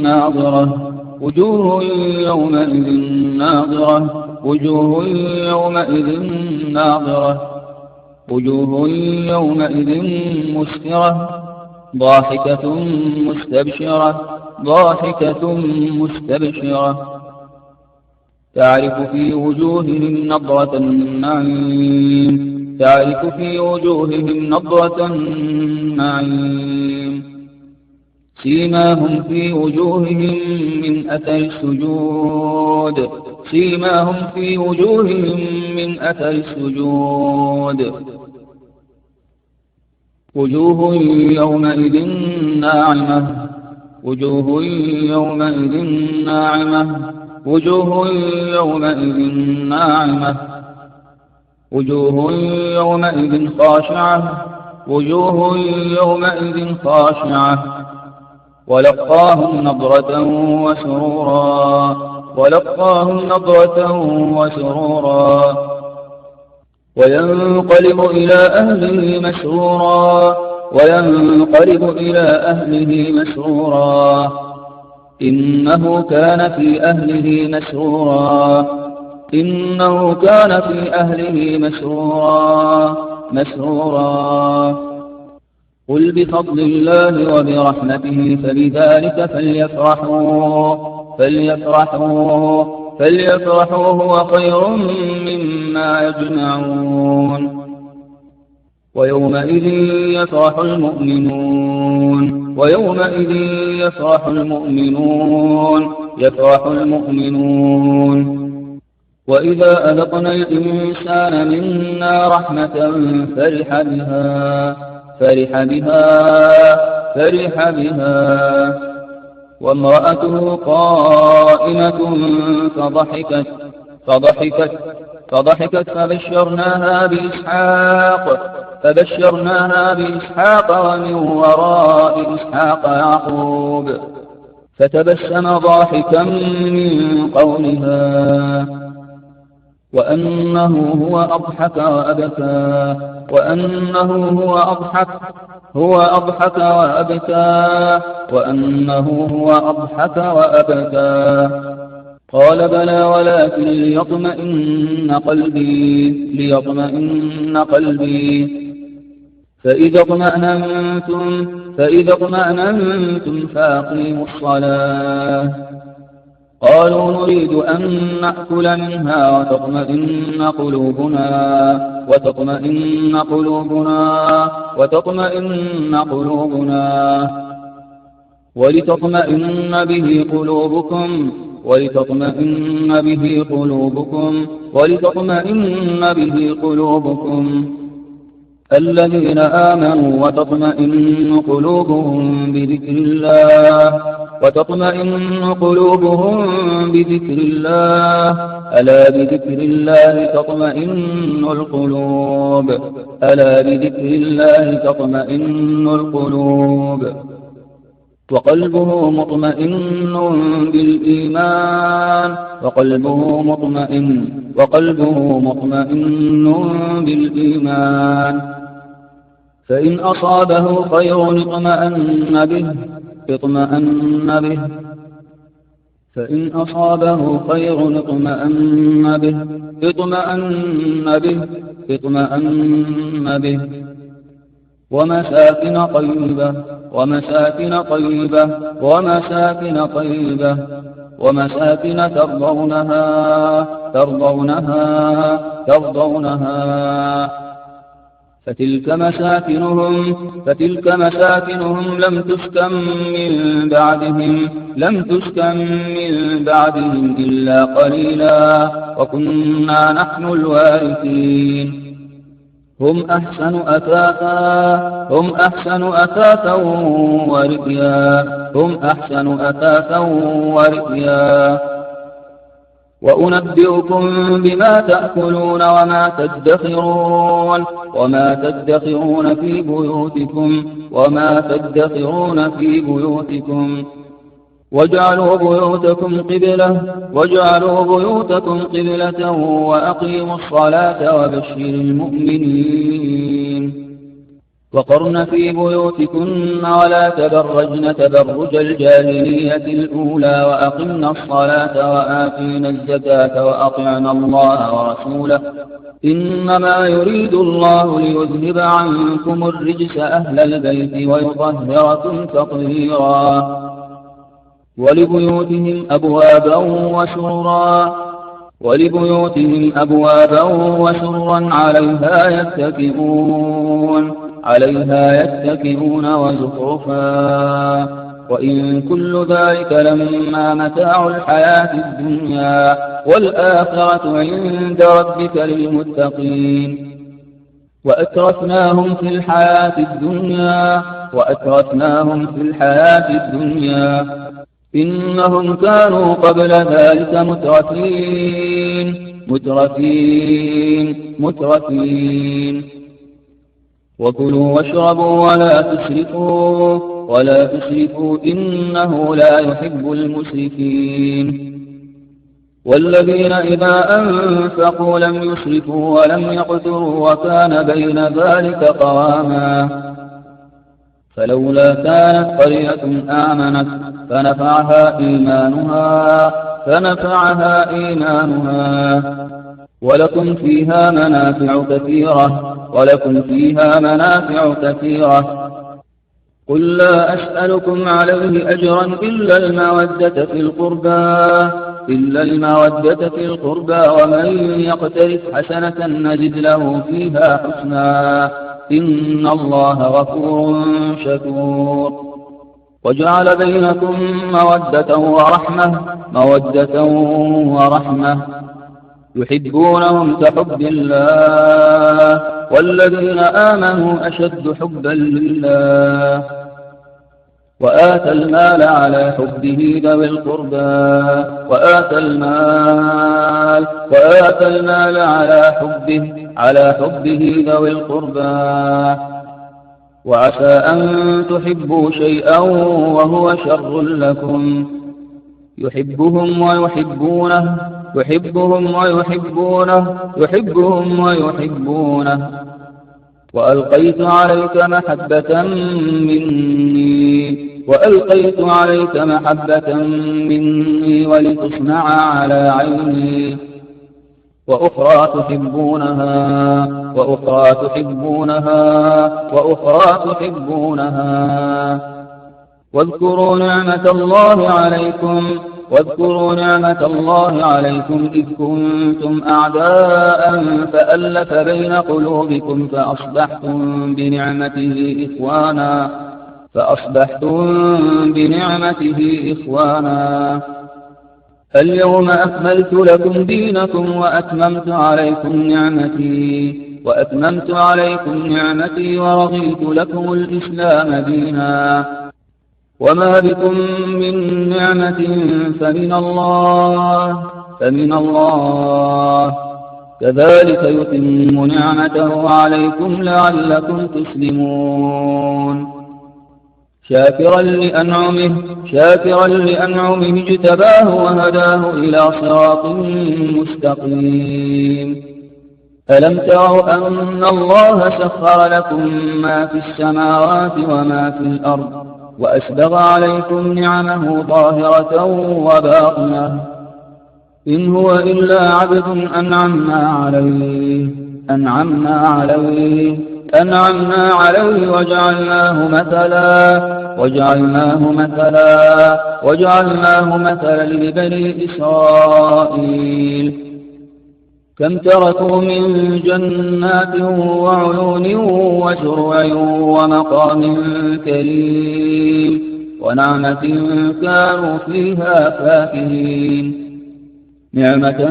ناظرة وجوه يومئذ مسفرة ضاحكة مستبشرة تعرف في وجوههم نضرة النعيم سيماهم في وجوههم من أثر السجود وجوه يومئذ ناعمة وجوه يومئذ خاشعة ولقاهم نضرة وسرورا ولقاهم نضرة وسرورا وينقلب إلى أهله مسرورا إنه كان في أهله مسرورا قل بفضل الله وبرحمته فبذلك فليفرحوا هو خير مما يجمعون ويومئذ يفرح المؤمنون وإذا أذقنا الإنسان منا رحمة فرح بها وامرأته قائمة فضحكت فبشرناها بإسحاق ومن وراء إسحاق يعقوب فتبسم ضاحكا من قولها وأنه هو أضحك وأبكى قال بلى ولكن ليطمئن قلبي فإذا اطمأننتم فأقيموا الصلاة قالوا نريد أن نأكل منها وتطمئن قلوبنا ولتطمئن به قلوبكم الذين آمنوا وتطمئن قلوبهم بذكر الله ألا بذكر الله تطمئن القلوب وقلبه مطمئن بالإيمان فإن أصابه خير اطمأن به ومساكن ترضونها فتلك مساكنهم لم تسكن من بعدهم إلا قليلا وكنا نحن الوارثين هم أحسن أثاثا ورئيا وأنبئكم بما تأكلون وما تدخرون في بيوتكم واجعلوا بيوتكم قبلة وأقيموا الصلاة وبشر المؤمنين وقرن في بيوتكن ولا تبرجن تبرج الجاهلية الأولى وأقمنا الصلاة وآتينا الزكاة وأطعنا الله ورسوله إنما يريد الله ليذهب عنكم الرجس أهل البيت ويطهركم تطهيرا ولبيوتهم أبوابا وسرا عليها يتكئون وزخرفا وإن كل ذلك لما متاع الحياة الدنيا والآخرة عند ربك للمتقين وأترفناهم في الحياة الدنيا إنهم كانوا قبل ذلك مترفين وكلوا واشربوا ولا تسرفوا إنه لا يحب المسرفين والذين إذا أنفقوا لم يسرفوا ولم يقتروا وكان بين ذلك قواما فلولا كانت قرية آمنت فنفعها إيمانها ولكم فيها منافع كثيرة قل لا أسألكم عليه أجرا إلا المودة في القربى ومن يقترف حسنة نزد له فيها حسنا إن الله غفور شكور وجعل بينكم مودة ورحمة يحبونهم كحب الله والذين آمنوا أشد حبا لله وآتى المال على حبه ذوي القربى على حبه ذوي القربى وعسى أن تحبوا شيئا وهو شر لكم يحبهم ويحبونه وألقيت عليك محبة مني ولتصنع على عيني وأخرى تحبونها واذكروا نعمة الله عليكم إذ كنتم أعداء فألف بين قلوبكم فأصبحتم بنعمته إخوانا اليوم أكملت لكم دينكم وأتممت عليكم نعمتي ورضيت لكم الإسلام دينا وما بكم من نعمة فمن الله كذلك يتم نعمته عليكم لعلكم تسلمون شاكرا لأنعمه اجتباه وهداه إلى صراط مستقيم ألم تروا أن الله سخر لكم ما في السماوات وما في الأرض وأسبغ عليكم نعمه ظاهرة وباطنة إن هو إلا عبد أنعمنا عليه وجعلناه مثلا لبني إسرائيل كم تركوا من جنات وعيون وزروع ومقام كريم ونعمة كانوا فيها فاكهين نعمة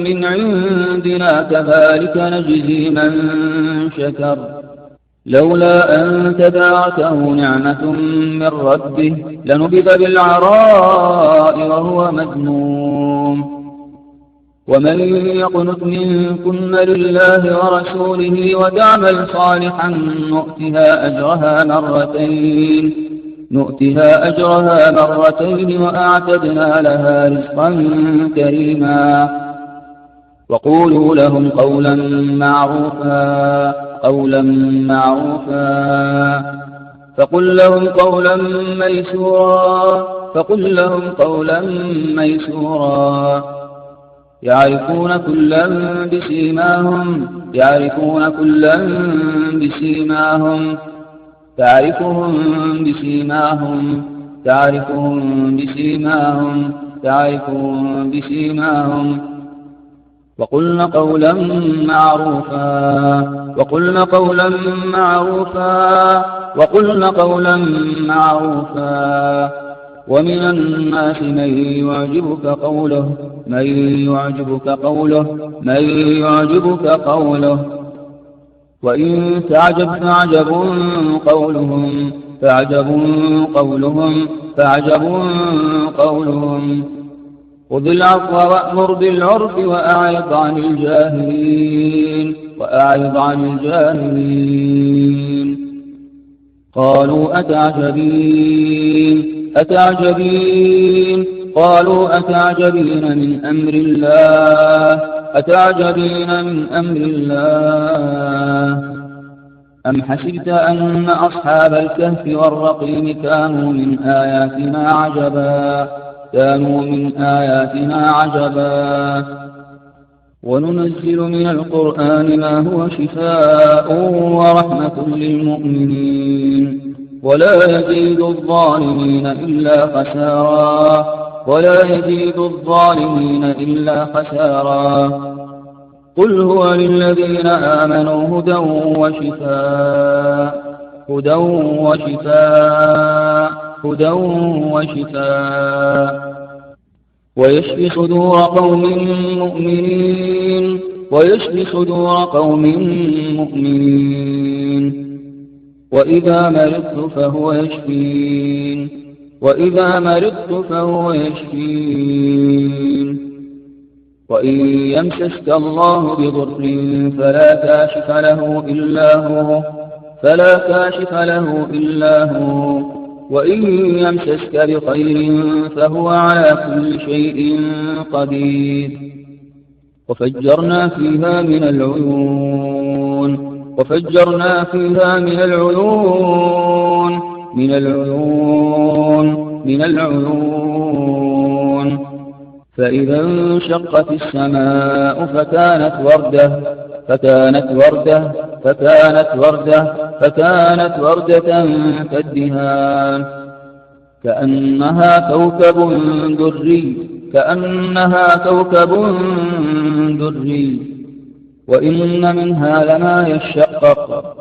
من عندنا كذلك نجزي من شكر لولا أن تداركه نعمة من ربه لنبذ بالعراء وهو مذموم ومن يقنت منكن لله ورسوله وتعمل صالحا نؤتها أجرها مرتين وأعتدنا لها رزقا كريما وقولوا لهم قولا معروفا فقل لهم قولا ميسورا يعرفون كلا بسيماهم تعرفهم بسيماهم وقلن قولا معروفا ومن الناس من يعجبك قوله وإن تعجب فعجب قولهم خذ العفو وأمر بالعرف وأعرض عن الجاهلين قالوا أتعجبين قالوا أتعجبين من أمر الله أتعجبين من أمر الله أم حسبت أن أصحاب الكهف والرقيم كانوا من آياتنا عجبا وننزل من القرآن ما هو شفاء ورحمة للمؤمنين ولا يزيد الظالمين إلا خسارا قل هو للذين آمنوا هدى وشفاء ويشفي صدور قوم مؤمنين وإذا مرضت فهو يشفين وإن يمسسك الله بضر فلا كاشف له إلا هو وإن يمسسك بخير فهو على كل شيء قدير وفجرنا فيها من العيون فإذا انشقت السماء فكانت وردة كالدهان كأنها كوكب دري وإن منها لما يشقق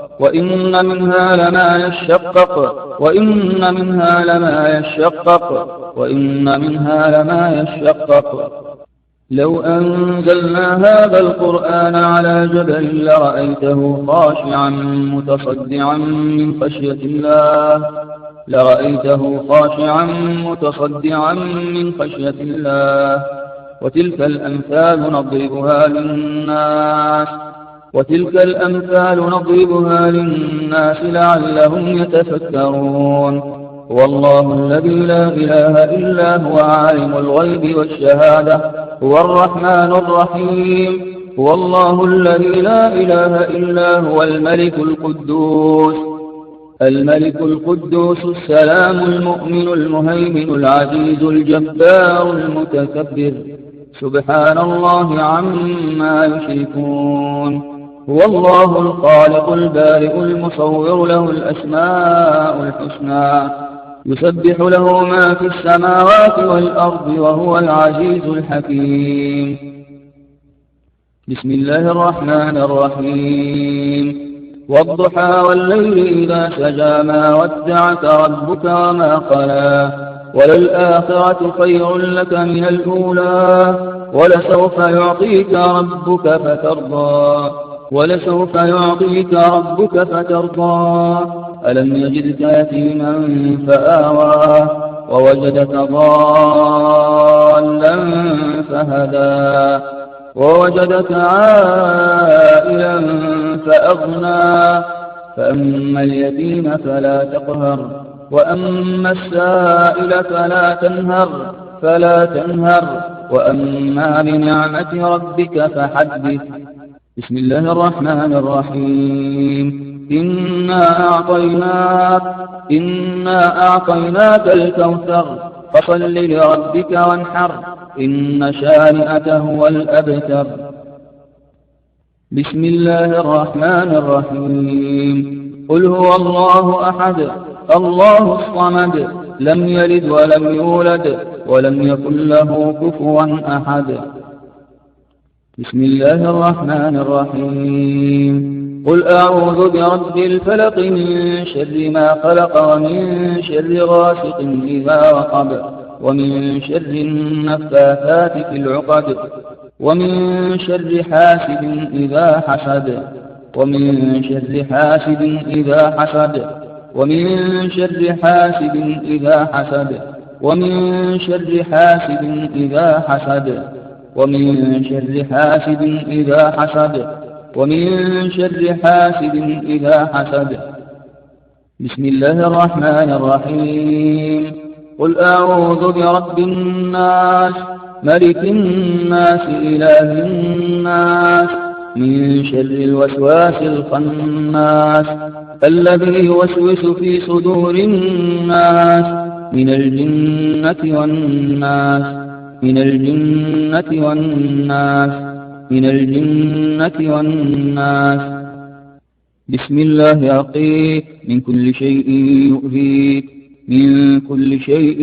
لو أنزلنا هذا القرآن على جبل لرأيته خاشعا متصدعا من خشية الله وتلك الأمثال نضربها للناس لعلهم يتفكرون والله الذي لا إله إلا هو عالم الغيب والشهادة هو الرحمن الرحيم هو الله الذي لا إله إلا هو الملك القدوس السلام المؤمن المهيمن العزيز الجبار المتكبر سبحان الله عما يشركون هو الله الخالق البارئ المصور له الأسماء الحسنى يسبح له ما في السماوات والأرض وهو العزيز الحكيم بسم الله الرحمن الرحيم والضحى والليل إذا سجى ما ودعك ربك وما قلى وللآخرة خير لك من الأولى ولسوف يعطيك ربك فترضى ألم يجدك يتيما فآوى ووجدك ضالا فهدى ووجدك عائلا فأغنى فأما اليتيم فلا تقهر وأما السائل فلا تنهر وأما بنعمة ربك فحدث بسم الله الرحمن الرحيم إنا أعطيناك الكوثر فصل لربك وانحر إن شانئك هو الأبتر بسم الله الرحمن الرحيم قل هو الله أحد الله الصمد لم يلد ولم يولد ولم يكن له كفوا أحد بسم الله الرحمن الرحيم قل أعوذ برب الفلق من شر ما خلق ومن شر غاسق إذا وقب ومن شر النفاثات في العقد ومن شر حاسد إذا حسد ومن شر حاسد إذا حسد ومن شر حاسد إذا حسد ومن شر حاسد إذا حسد ومن شر حاسد إذا حسد بسم الله الرحمن الرحيم قل أعوذ برب الناس ملك الناس إله الناس من شر الوسواس الخناس الذي يوسوس في صدور الناس من الجنة والناس من الجنة والناس من الجنة والناس. بسم الله أرقيك من كل شيء يؤذيك من كل شيء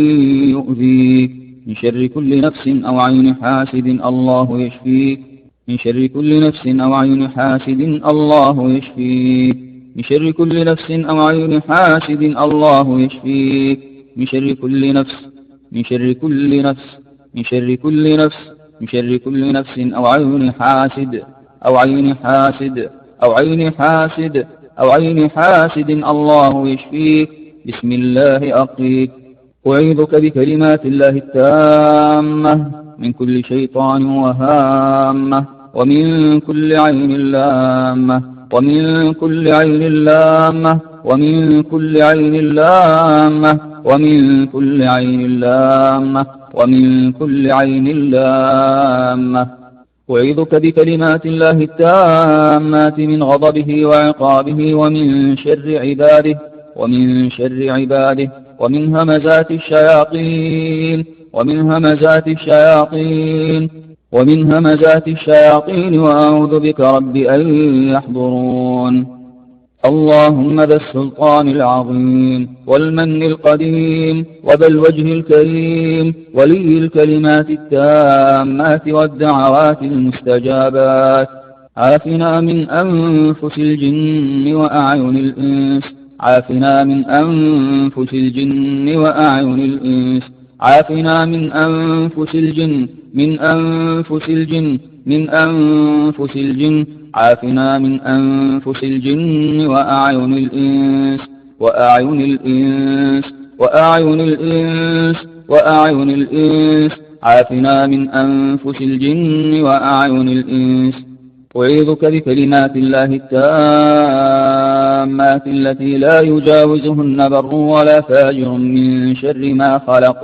يؤذيك من شر كل نفس أو عين حاسد الله يشفيك من شر كل نفس أو عين حاسد الله يشفيك من شر كل نفس أو عين حاسد الله يشفيك من شر كل نفس من شر كل نفس من شر كل نفس من شر كل نفس أو عين حاسد أو عين حاسد أو عين حاسد أو عين حاسد الله يشفيك. بسم الله أرقيك أعيذك بكلمات الله التامة من كل شيطان وهامة ومن كل عين لامة ومن كل عين لامة ومن كل عين لامة ومن كل عين لامة ومن كل عين لامة. أعيذك بكلمات الله التامات من غضبه وعقابه ومن شر عباده ومن شر عباده ومن همزات الشياطين ومن همزات الشياطين ومن همزات الشياطين وأعوذ بك رب أن يحضرون. اللهم ذا السلطان العظيم والمن القديم وذا الوجه الكريم ولي الكلمات التامات والدعوات المستجابات عافنا من أنفس الجن وأعين الإنس عافنا من أنفس الجن وأعين الإنس عافنا من أنفس الجن من أنفس الجن من أنفس الجن عافنا من أنفس الجن وأعين الإنس وأعين الإنس وأعين الإنس وأعين الإنس عافنا من أنفس الجن وأعين الإنس. أعيذك بكلمات الله التامات التي لا يجاوزهن بر ولا فاجر من شر ما خلق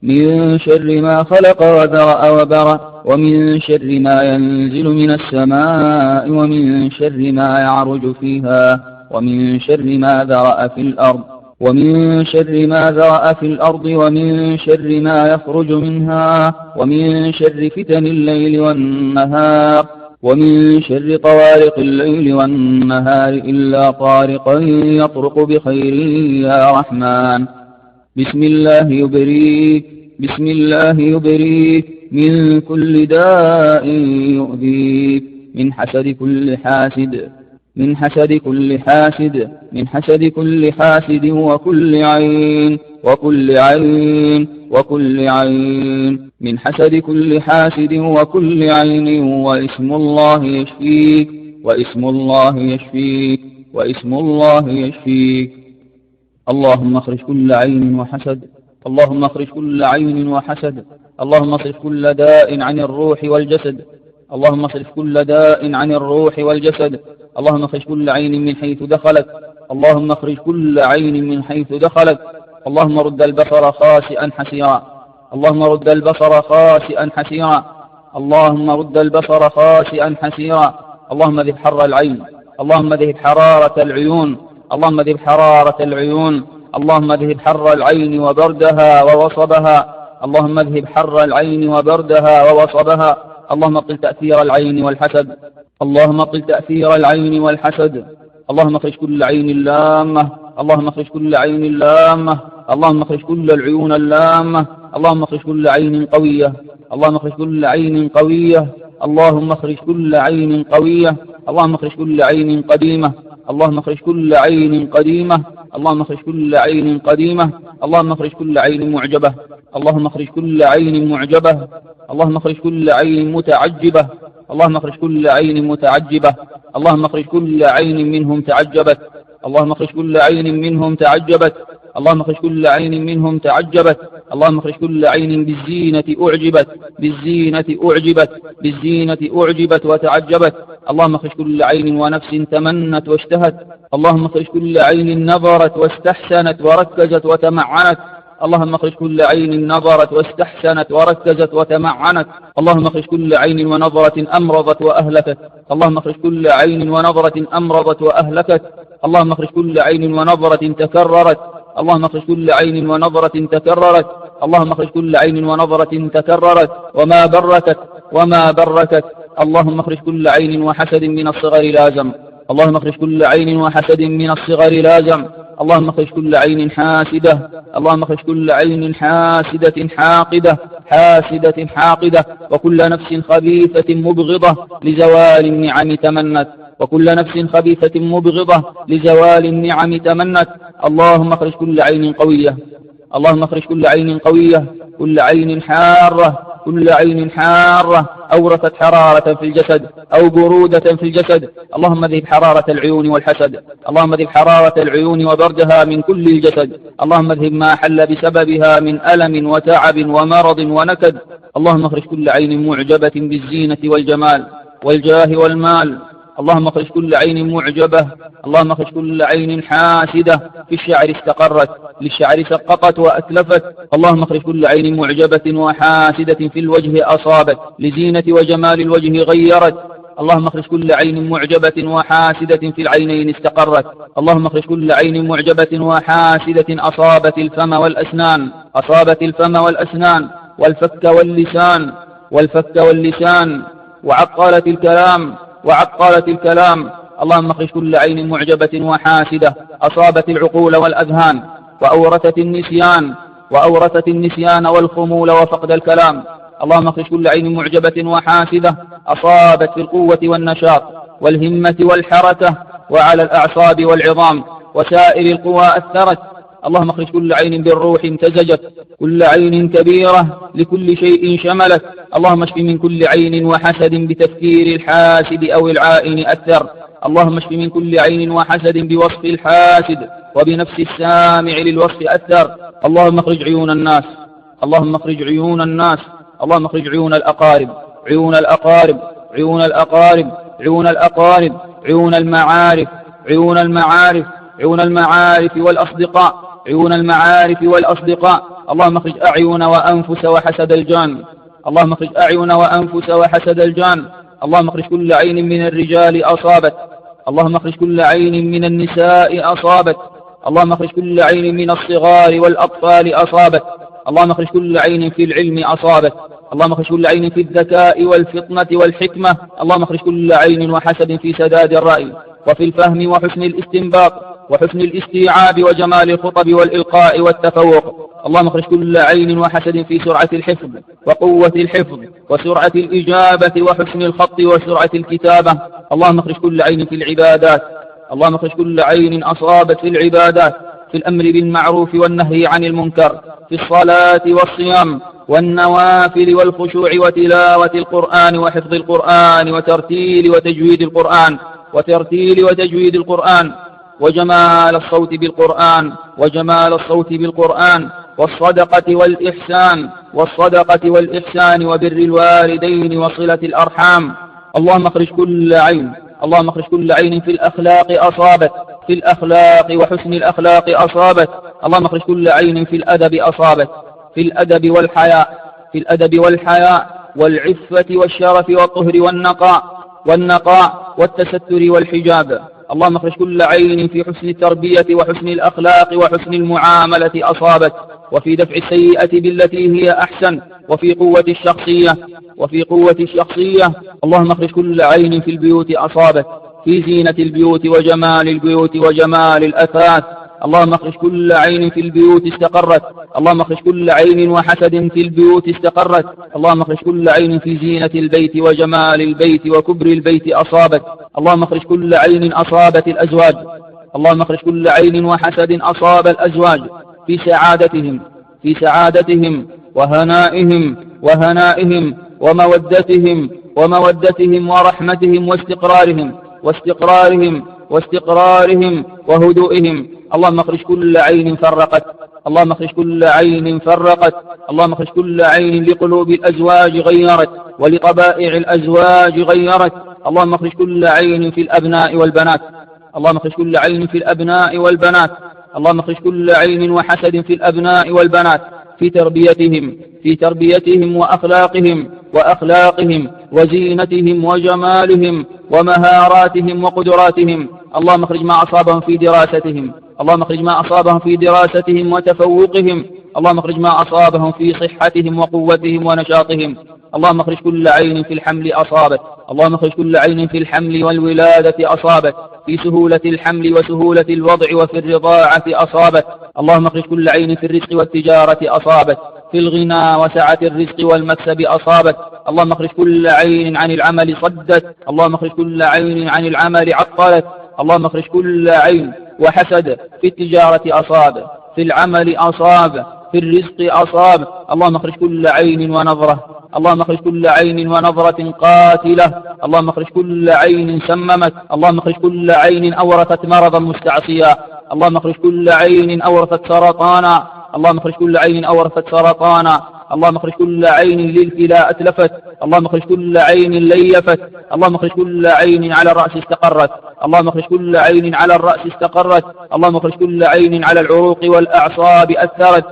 من شر ما خلق وذرأ وبرأ ومن شر ما ينزل من السماء ومن شر ما يعرج فيها ومن شر ما ذرأ في الأرض ومن شر ما ذرأ في الأرض ومن شر ما يخرج منها ومن شر فتن الليل والنهار ومن شر طوارق الليل والنهار إلا طارقا يطرق بخير يا رحمن. بسم الله يبريك بسم الله يبريك من كل داء يؤذيك من حسد كل حاسد من حسد كل حاسد من حسد كل حاسد وكل عين وكل عين وكل عين من حسد كل حاسد وكل عين واسم الله يشفيك واسم الله يشفيك واسم الله يشفيك. اللهم اخرج كل عين وحسد اللهم اخرج كل عين وحسد اللهم اصرف كل داء عن الروح والجسد اللهم اصرف كل داء عن الروح والجسد اللهم اخرج كل عين من حيث دخلت اللهم اخرج كل عين من حيث دخلت. اللهم رد البصر خاسئا حسيرا اللهم رد البصر خاسئا حسيرا اللهم رد البصر خاسئا حسيرا. اللهم ذهب حر العين اللهم ذهب حرارة العيون اللهم ذهب حرارة العيون اللهم ذهب حر العين وبردها ووصبها اللهم اذهب حر العين وبردها ووصبها. اللهم اقل تأثير العين والحسد اللهم اقل تأثير العين والحسد. اللهم اخرج كل عين لامة اللهم اخرج كل عين لامة اللهم اخرج كل العيون اللامة اللهم اخرج كل عين قوية اللهم اخرج كل عين قوية اللهم اخرج كل عين قوية اللهم اخرج كل عين قديمة اللهم اخرج كل عين قديمة اللهم اخرج كل عين قديمة اللهم اخرج كل عين معجبة اللهم اخرج كل عين معجبة اللهم اخرج كل عين متعجبة اللهم اخرج كل عين متعجبة اللهم اخرج كل عين منهم تعجبت اللهم اخرج كل عين منهم تعجبت اللهم اخرج كل عين منهم تعجبت اللهم اخرج كل عين بالزينة أعجبت بالزينة أعجبت بالزينة أعجبت وتعجبت. اللهم اخرج كل عين ونفس تمنت واشتهت اللهم اخرج كل عين نظرت واستحسنت وركزت وتمعنت اللهم اخرج كل عين نظرت واستحسنت وركزت وتمعنت. اللهم اخرج كل عين ونظرة أمرضت وأهلكت. اللهم اخرج كل عين ونظرة أمرضت وأهلكت. اللهم اخرج كل عين ونظرة تكررت. اللهم اخرج كل عين ونظرة تكررت. اللهم اخرج كل عين ونظرة تكررت وما بركت. اللهم اخرج كل عين وحسد من الصغر لازم. اللهم اخرج كل عين وحسد من الصغر لازم. اللهم اخرج كل عين حاسدة. اللهم اخرج كل عين حاسدة حاقدة وكل نفس خبيثة مبغضة لزوال النعم تمنت. وكل نفس خبيثة مبغضة لزوال النعم تمنت. اللهم اخرج كل عين قوية. اللهم اخرج كل عين قوية. كل عين حارة أورثت حرارة في الجسد أو برودة في الجسد. اللهم ذهب حرارة العيون والحسد. اللهم ذهب حرارة العيون وبردها من كل الجسد. اللهم ذهب ما حل بسببها من ألم وتعب ومرض ونكد. اللهم اخرج كل عين معجبة بالزينة والجمال والجاه والمال. اللهم اخرج كل عين معجبة. اللهم اخرج كل عين حاسدة في الشعر استقرت للشعر سقطت وأتلفت. اللهم اخرج كل عين معجبة وحاسدة في الوجه أصابت لزينة وجمال الوجه غيرت. اللهم اخرج كل عين معجبة وحاسدة في العينين استقرت. اللهم اخرج كل عين معجبة وحاسدة أصابت الفم والأسنان والفك واللسان وعقالت الكلام. اللهم اخرج كل عين معجبة وحاسدة أصابت العقول والأذهان وأورثت النسيان والخمول وفقد الكلام. اللهم اخرج كل عين معجبة وحاسدة أصابت في القوة والنشاط والهمة والحركة وعلى الأعصاب والعظام وسائر القوى أثرت. اللهم اخرج كل عين بالروح امتزجت. كل عين كبيرة لكل شيء شملت. اللهم اشف من كل عين وحسد بتفكير الحاسد أو العائن أثر. اللهم اشف من كل عين وحسد بوصف الحاسد وبنفس السامع للوصف أثر. اللهم اخرج عيون الناس. اللهم اخرج عيون الناس. اللهم اخرج عيون الأقارب عيون الأقارب عيون الأقارب عيون الأقارب عيون المعارف عيون المعارف عيون المعارف والأصدقاء عيون المعارف والأصدقاء. اللهم اخرج أعين وأنفس وحسد الجان. اللهم اخرج أعين وأنفس وحسد الجان. اللهم اخرج كل عين من الرجال أصابت. اللهم اخرج كل عين من النساء أصابت. اللهم اخرج كل عين من الصغار والأطفال أصابت. اللهم اخرج كل عين في العلم أصابت. اللهم اخرج كل عين في الذكاء والفطنة والحكمة. اللهم اخرج كل عين وحسد في سداد الرأي وفي الفهم وحسن الاستنباط وحسن الاستيعاب وجمال الخطب والإلقاء والتفوق. اللهم اخرج كل عين وحسد في سرعة الحفظ وقوة الحفظ وسرعة الإجابة وحسن الخط وسرعة الكتابة. اللهم اخرج كل عين في العبادات. اللهم اخرج كل عين أصابت في العبادات في الأمر بالمعروف والنهي عن المنكر في الصلاة والصيام والنوافل والخشوع وتلاوة القرآن وحفظ القرآن وترتيل وتجويد القرآن وجمال الصوت بالقرآن والصدقة والإحسان وبر الوالدين وصلة الأرحام. اللهم اخرج كل عين في الأخلاق أصابت في الأخلاق وحسن الأخلاق أصابت. اللهم اخرج كل عين في الأدب أصابت في الأدب والحياء والعفة والشرف والطهر والنقاء والتستر والحجاب. اللهم اخرج كل عين في حسن التربية وحسن الأخلاق وحسن المعاملة أصابت وفي دفع السيئة بالتي هي أحسن وفي قوة الشخصية. اللهم اخرج كل عين في البيوت أصابت في زينة البيوت وجمال البيوت وجمال الأثاث. اللهم اخرج كل عين في البيوت استقرت. اللهم اخرج كل عين وحسد في البيوت استقرت. اللهم اخرج كل عين في زينة البيت وجمال البيت وكبر البيت أصابت. اللهم اخرج كل عين أصابت الأزواج. اللهم اخرج كل عين وحسد أصاب الأزواج في سعادتهم وهنائهم ومودتهم ورحمتهم واستقرارهم وهدوئهم. اللهم اخرج كل عين فرقت. اللهم اخرج كل عين فرقت. اللهم اخرج كل عين لقلوب الأزواج غيرت ولطبائع الأزواج غيرت. اللهم اخرج كل عين في الأبناء والبنات. اللهم اخرج كل عين في الأبناء والبنات اللهم اخرج كل عين وحسد في الأبناء والبنات في تربيتهم وأخلاقهم وزينتهم وجمالهم ومهاراتهم وقدراتهم. اللهم اخرج ما أصابهم في دراستهم وتفوقهم. اللهم اخرج ما أصابهم في صحتهم وقوتهم ونشاطهم. اللهم اخرج كل عين في الحمل أصابت. اللهم اخرج كل عين في الحمل والولادة أصابت، في سهولة الحمل وسهولة الوضع وفي الرضاعة أصابت. اللهم اخرج كل عين في الرزق والتجارة أصابت، في الغنى وسعة الرزق والمكسب أصابت. اللهم اخرج كل عين عن العمل صدت. اللهم اخرج كل عين عن العمل عطلت. اللهم اخرج كل عين وحسد في التجارة أصاب، في العمل أصاب، في الرزق أصاب. اللهم اخرج كل عين ونظرة. اللهم اخرج كل عين ونظرة قاتلة. اللهم اخرج كل عين سممت. اللهم اخرج كل عين أورثت مرضا مستعصيا. اللهم اخرج كل عين أورثت سرطانا. اللهم اخرج كل عين أورثت سرطانا. اللهم اخرج كل عين للكلى أتلفت. اللهم اخرج كل عين ليفت. اللهم اخرج كل عين على الرأس استقرت. اللهم اخرج كل عين على الرأس استقرت. اللهم اخرج كل عين على العروق والأعصاب أثرت.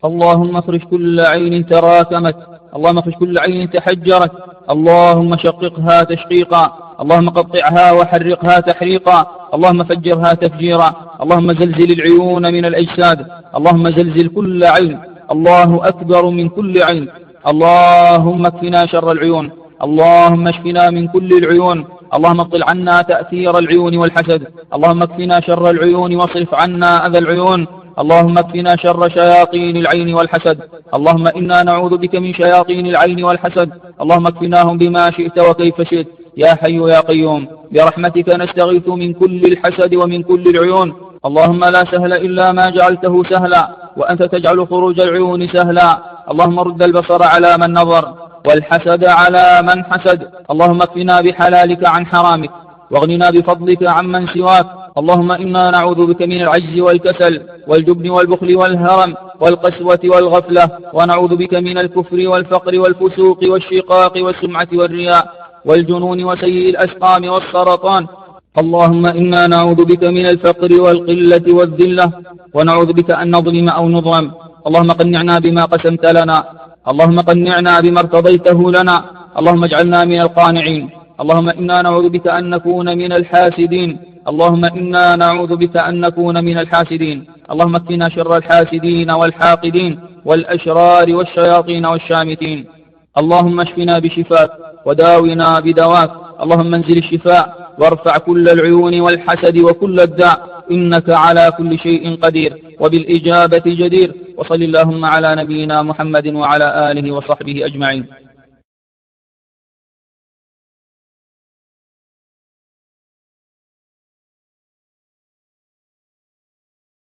اللهم اخرج كل عين تراكمت. اللهم اخرج كل عين تحجرت. اللهم شققها تشقيقا. اللهم قطعها وحرقها تحريقا. اللهم فجرها تفجيرا. اللهم زلزل العيون من الأجساد. اللهم زلزل كل عين. الله أكبر من كل عين. اللهم اكفنا شر العيون. اللهم اشفنا من كل العيون. اللهم ابطل عنا تأثير العيون والحسد. اللهم اكفنا شر العيون واصرف عنا أذى العيون. اللهم اكفنا شر شياطين العين والحسد. اللهم إنا نعوذ بك من شياطين العين والحسد. اللهم اكفناهم بما شئت وكيف شئت يا حي يا قيوم. برحمتك نستغيث من كل الحسد ومن كل العيون. اللهم لا سهل إلا ما جعلته سهلا، وأنت تجعل خروج العيون سهلا. اللهم رد البصر على من نظر والحسد على من حسد. اللهم اكفنا بحلالك عن حرامك، واغننا بفضلك عمن سواك. اللهم إنا نعوذ بك من العجز والكسل والجبن والبخل والهرم والقسوة والغفلة، ونعوذ بك من الكفر والفقر والفسوق والشقاق والسمعة والرياء والجنون وسيء الأسقام والسرطان. اللهم إنا نعوذ بك من الفقر والقلة والذلة، ونعوذ بك أن نظلم أو نظلم. اللهم قنعنا بما قسمت لنا. اللهم قنعنا بما ارتضيته لنا. اللهم اجعلنا من القانعين. اللهم إنا نعوذ بك أن نكون من الحاسدين. اللهم إنا نعوذ بك أن نكون من الحاسدين. اللهم اكفنا شر الحاسدين والحاقدين والأشرار والشياطين والشامتين. اللهم اشفنا بشفاك وداونا بدواك. اللهم انزل الشفاء وارفع كل العيون والحسد وكل الداء، إنك على كل شيء قدير وبالإجابة جدير. وصل اللهم على نبينا محمد وعلى آله وصحبه أجمعين.